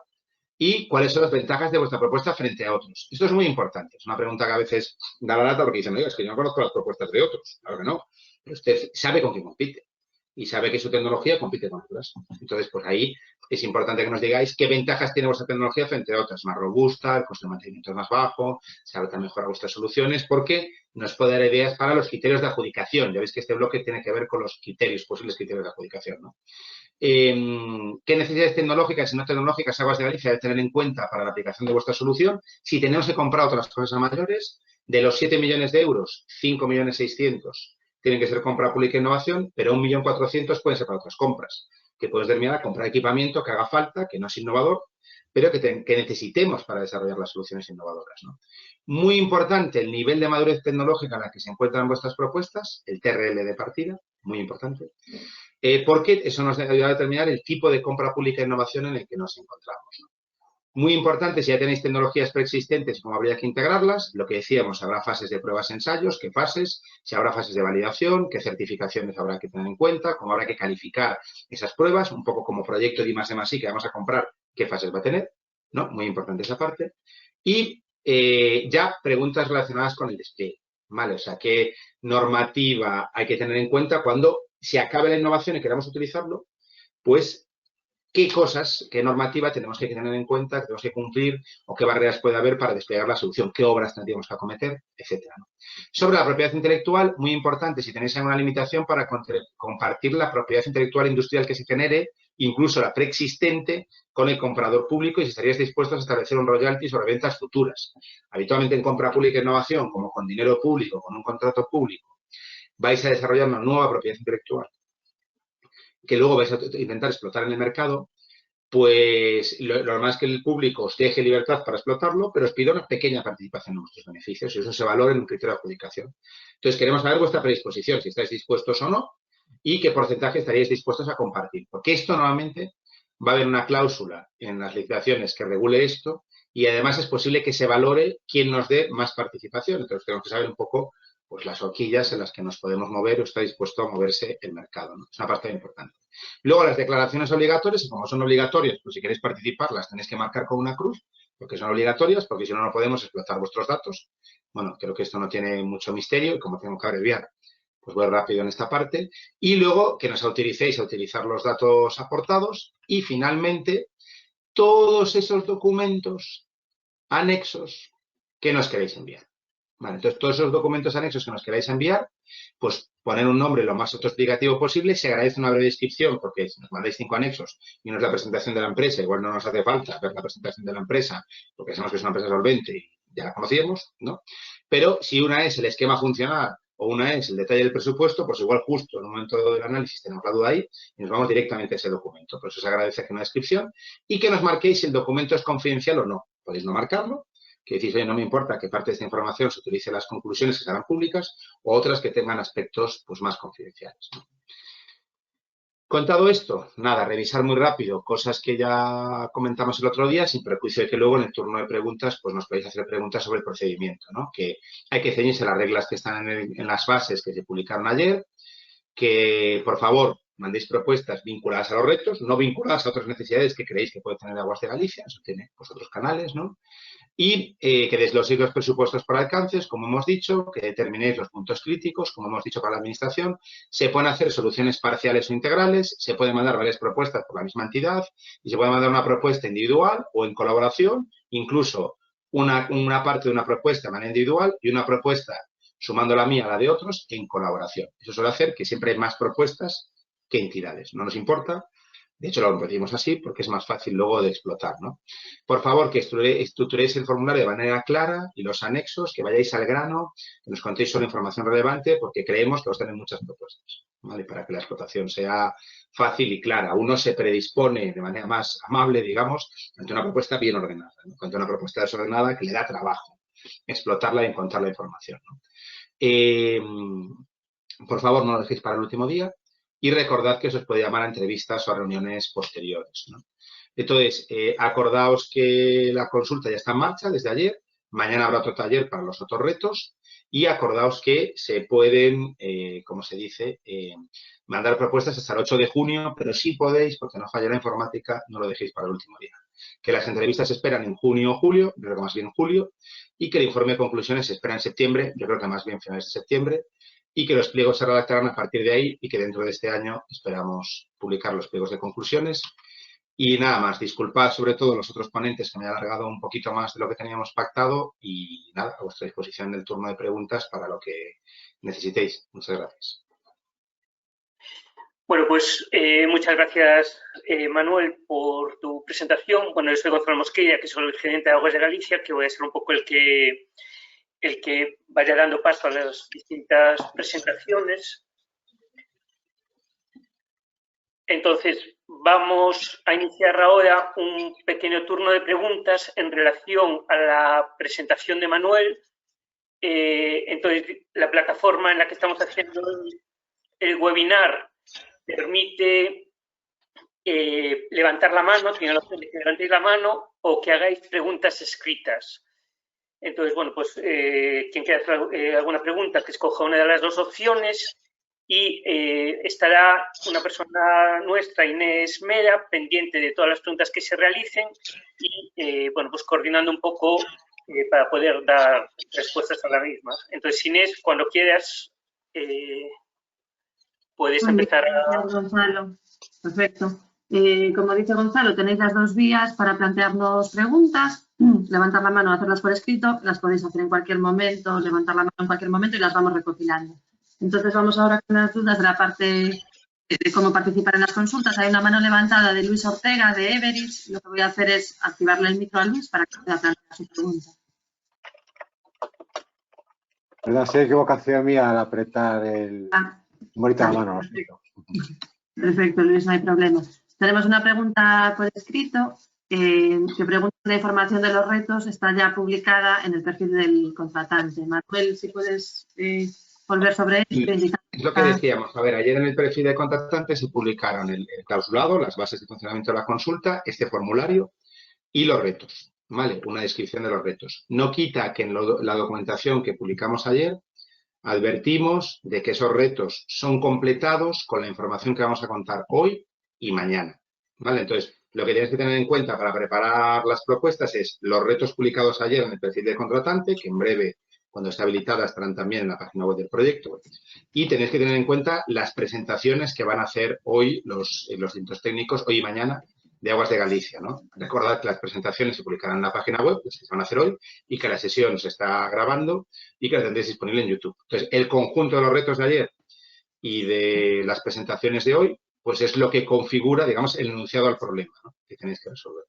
S2: Y cuáles son las ventajas de vuestra propuesta frente a otros. Esto es muy importante. Es una pregunta que a veces da la lata porque dicen, oiga, es que yo no conozco las propuestas de otros. Claro que no. Pero usted sabe con quién compite y sabe que su tecnología compite con otras. Entonces, pues ahí es importante que nos digáis qué ventajas tiene vuestra tecnología frente a otras. Más robusta, el coste de mantenimiento es más bajo, se adapta mejor a vuestras soluciones, porque nos puede dar ideas para los criterios de adjudicación. Ya veis que este bloque tiene que ver con los criterios, posibles criterios de adjudicación, ¿no? ¿Qué necesidades tecnológicas y no tecnológicas Aguas de Galicia debe tener en cuenta para la aplicación de vuestra solución? Si tenemos que comprar otras cosas mayores, de los 7 millones de euros, 5.600.000 tienen que ser compra pública e innovación, pero 1.400.000 pueden ser para otras compras, que puedes determinar comprar equipamiento que haga falta, que no es innovador, pero que necesitemos para desarrollar las soluciones innovadoras, ¿no? Muy importante el nivel de madurez tecnológica en la que se encuentran vuestras propuestas, el TRL de partida, muy importante. Porque eso nos ayuda a determinar el tipo de compra pública e innovación en el que nos encontramos, ¿no? Muy importante, si ya tenéis tecnologías preexistentes, cómo habría que integrarlas. Lo que decíamos, habrá fases de pruebas, ensayos, qué fases, si habrá fases de validación, qué certificaciones habrá que tener en cuenta, cómo habrá que calificar esas pruebas, un poco como proyecto de I+D+I que vamos a comprar, qué fases va a tener, ¿no? Muy importante esa parte. Y ya preguntas relacionadas con el despliegue, ¿vale? O sea, qué normativa hay que tener en cuenta cuando se acabe la innovación y queramos utilizarlo, pues qué cosas, qué normativa tenemos que tener en cuenta, que tenemos que cumplir o qué barreras puede haber para desplegar la solución, qué obras tendríamos que acometer, etcétera, ¿no? Sobre la propiedad intelectual, muy importante, si tenéis alguna limitación para compartir la propiedad intelectual industrial que se genere, incluso la preexistente, con el comprador público y si estaríais dispuestos a establecer un royalty sobre ventas futuras. Habitualmente en compra pública e innovación, como con dinero público, con un contrato público, vais a desarrollar una nueva propiedad intelectual que luego vais a intentar explotar en el mercado, pues lo normal es que el público os deje libertad para explotarlo, pero os pida una pequeña participación en vuestros beneficios y eso se valora en un criterio de adjudicación. Entonces, queremos saber vuestra predisposición, si estáis dispuestos o no y qué porcentaje estaríais dispuestos a compartir. Porque esto normalmente va a haber una cláusula en las licitaciones que regule esto y además es posible que se valore quién nos dé más participación. Entonces, tenemos que saber un poco pues las horquillas en las que nos podemos mover o está dispuesto a moverse el mercado, ¿no? Es una parte importante. Luego, las declaraciones obligatorias, y como son obligatorias, pues si queréis participar, las tenéis que marcar con una cruz, porque son obligatorias, porque si no, no podemos explotar vuestros datos. Bueno, creo que esto no tiene mucho misterio y como tengo que abreviar, pues voy rápido en esta parte. Y luego, que nos autoricéis a utilizar los datos aportados y, finalmente, todos esos documentos anexos que nos queréis enviar. Vale, entonces, todos esos documentos anexos que nos queráis enviar, pues poner un nombre lo más autoexplicativo posible. Se agradece una breve descripción porque si nos mandáis 5 anexos y no es la presentación de la empresa, igual no nos hace falta ver la presentación de la empresa porque sabemos que es una empresa solvente y ya la conocíamos, ¿no? Pero si una es el esquema funcional o una es el detalle del presupuesto, pues igual justo en un momento del análisis tenemos la duda ahí y nos vamos directamente a ese documento. Por eso se agradece que una descripción y que nos marquéis si el documento es confidencial o no. Podéis no marcarlo, que decís, oye, no me importa que parte de esta información se utilice en las conclusiones que serán públicas o otras que tengan aspectos pues, más confidenciales, ¿no? Contado esto, nada, revisar muy rápido cosas que ya comentamos el otro día, sin prejuicio de que luego en el turno de preguntas pues nos podéis hacer preguntas sobre el procedimiento, ¿no? Que hay que ceñirse a las reglas que están en las bases que se publicaron ayer, que por favor mandéis propuestas vinculadas a los retos, no vinculadas a otras necesidades que creéis que puede tener Aguas de Galicia, eso tiene pues, otros canales, ¿no? Y que desgloséis los presupuestos por alcances, como hemos dicho, que determinéis los puntos críticos, como hemos dicho para la administración. Se pueden hacer soluciones parciales o integrales, se pueden mandar varias propuestas por la misma entidad y se puede mandar una propuesta individual o en colaboración, incluso una parte de una propuesta de manera individual y una propuesta sumando la mía a la de otros en colaboración. Eso suele hacer que siempre hay más propuestas que entidades. No nos importa. De hecho, lo decimos así porque es más fácil luego de explotar, ¿no? Por favor, que estructuréis el formulario de manera clara y los anexos, que vayáis al grano, que nos contéis solo información relevante, porque creemos que os tenéis muchas propuestas, ¿vale? Para que la explotación sea fácil y clara. Uno se predispone de manera más amable, digamos, ante una propuesta bien ordenada, ¿no? Ante una propuesta desordenada que le da trabajo explotarla y encontrar la información, ¿no? Por favor, no lo dejéis para el último día. Y recordad que os puede llamar a entrevistas o a reuniones posteriores, ¿no? Entonces, acordaos que la consulta ya está en marcha desde ayer. Mañana habrá otro taller para los otros retos. Y acordaos que se pueden, como se dice, mandar propuestas hasta el 8 de junio, pero si podéis, porque no falla la informática, no lo dejéis para el último día. Que las entrevistas se esperan en junio o julio, yo creo que más bien julio, y que el informe de conclusiones se espera en septiembre, yo creo que más bien finales de septiembre, y que los pliegos se redactarán a partir de ahí y que dentro de este año esperamos publicar los pliegos de conclusiones. Y nada más, disculpad sobre todo los otros ponentes que me he alargado un poquito más de lo que teníamos pactado y nada, a vuestra disposición del turno de preguntas para lo que necesitéis. Muchas gracias.
S3: Bueno, pues muchas gracias, Manuel, por tu presentación. Bueno, yo soy Gonzalo Mosquera, que soy el gerente de Aguas de Galicia, que voy a ser un poco el que vaya dando paso a las distintas presentaciones. Entonces, vamos a iniciar ahora un pequeño turno de preguntas en relación a la presentación de Manuel. Entonces, la plataforma en la que estamos haciendo el webinar permite levantar la mano, tiene la opción de que levantéis la mano o que hagáis preguntas escritas. Entonces, bueno, pues quien quiera hacer alguna pregunta, que escoja una de las dos opciones y estará una persona nuestra, Inés Mera, pendiente de todas las preguntas que se realicen y, bueno, pues coordinando un poco para poder dar respuestas a las mismas. Entonces, Inés, cuando quieras, puedes empezar a...
S4: Gracias, Gonzalo. Perfecto. Como dice Gonzalo, tenéis las dos vías para plantearnos preguntas. Levantar la mano o hacerlas por escrito. Las podéis hacer en cualquier momento, levantar la mano en cualquier momento y las vamos recopilando. Entonces, vamos ahora con las dudas de la parte de cómo participar en las consultas. Hay una mano levantada de Luis Ortega, de Everis. Lo que voy a hacer es activarle el micro a Luis para que pueda plantear su pregunta.
S5: Ha sido equivocación mía al apretar el bonita la mano.
S4: Perfecto, Luis, no hay problema. Tenemos una pregunta por escrito que pregunta si la información de los retos está ya publicada en el perfil del contratante. Manuel, si puedes volver sobre esto.
S2: Es lo que decíamos. A ver, ayer en el perfil del contratante se publicaron el clausulado, las bases de funcionamiento de la consulta, este formulario y los retos, ¿vale? Una descripción de los retos. No quita que en la documentación que publicamos ayer advertimos de que esos retos son completados con la información que vamos a contar hoy y mañana, ¿vale? Entonces, lo que tienes que tener en cuenta para preparar las propuestas es los retos publicados ayer en el perfil del contratante, que en breve, cuando esté habilitada, estarán también en la página web del proyecto. Y tenéis que tener en cuenta las presentaciones que van a hacer hoy los distintos técnicos, hoy y mañana, de Aguas de Galicia, ¿no? Recordad que las presentaciones se publicarán en la página web, que se van a hacer hoy, y que la sesión se está grabando y que la tendréis disponible en YouTube. Entonces, el conjunto de los retos de ayer y de las presentaciones de hoy, pues es lo que configura, digamos, el enunciado al problema, ¿no? Que tenéis que resolver.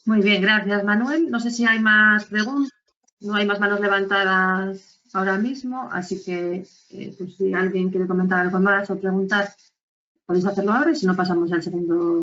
S4: Muy bien, gracias, Manuel. No sé si hay más preguntas. no hay más manos levantadas ahora mismo, así que pues, si alguien quiere comentar algo más o preguntar, podéis hacerlo ahora y si no pasamos al segundo.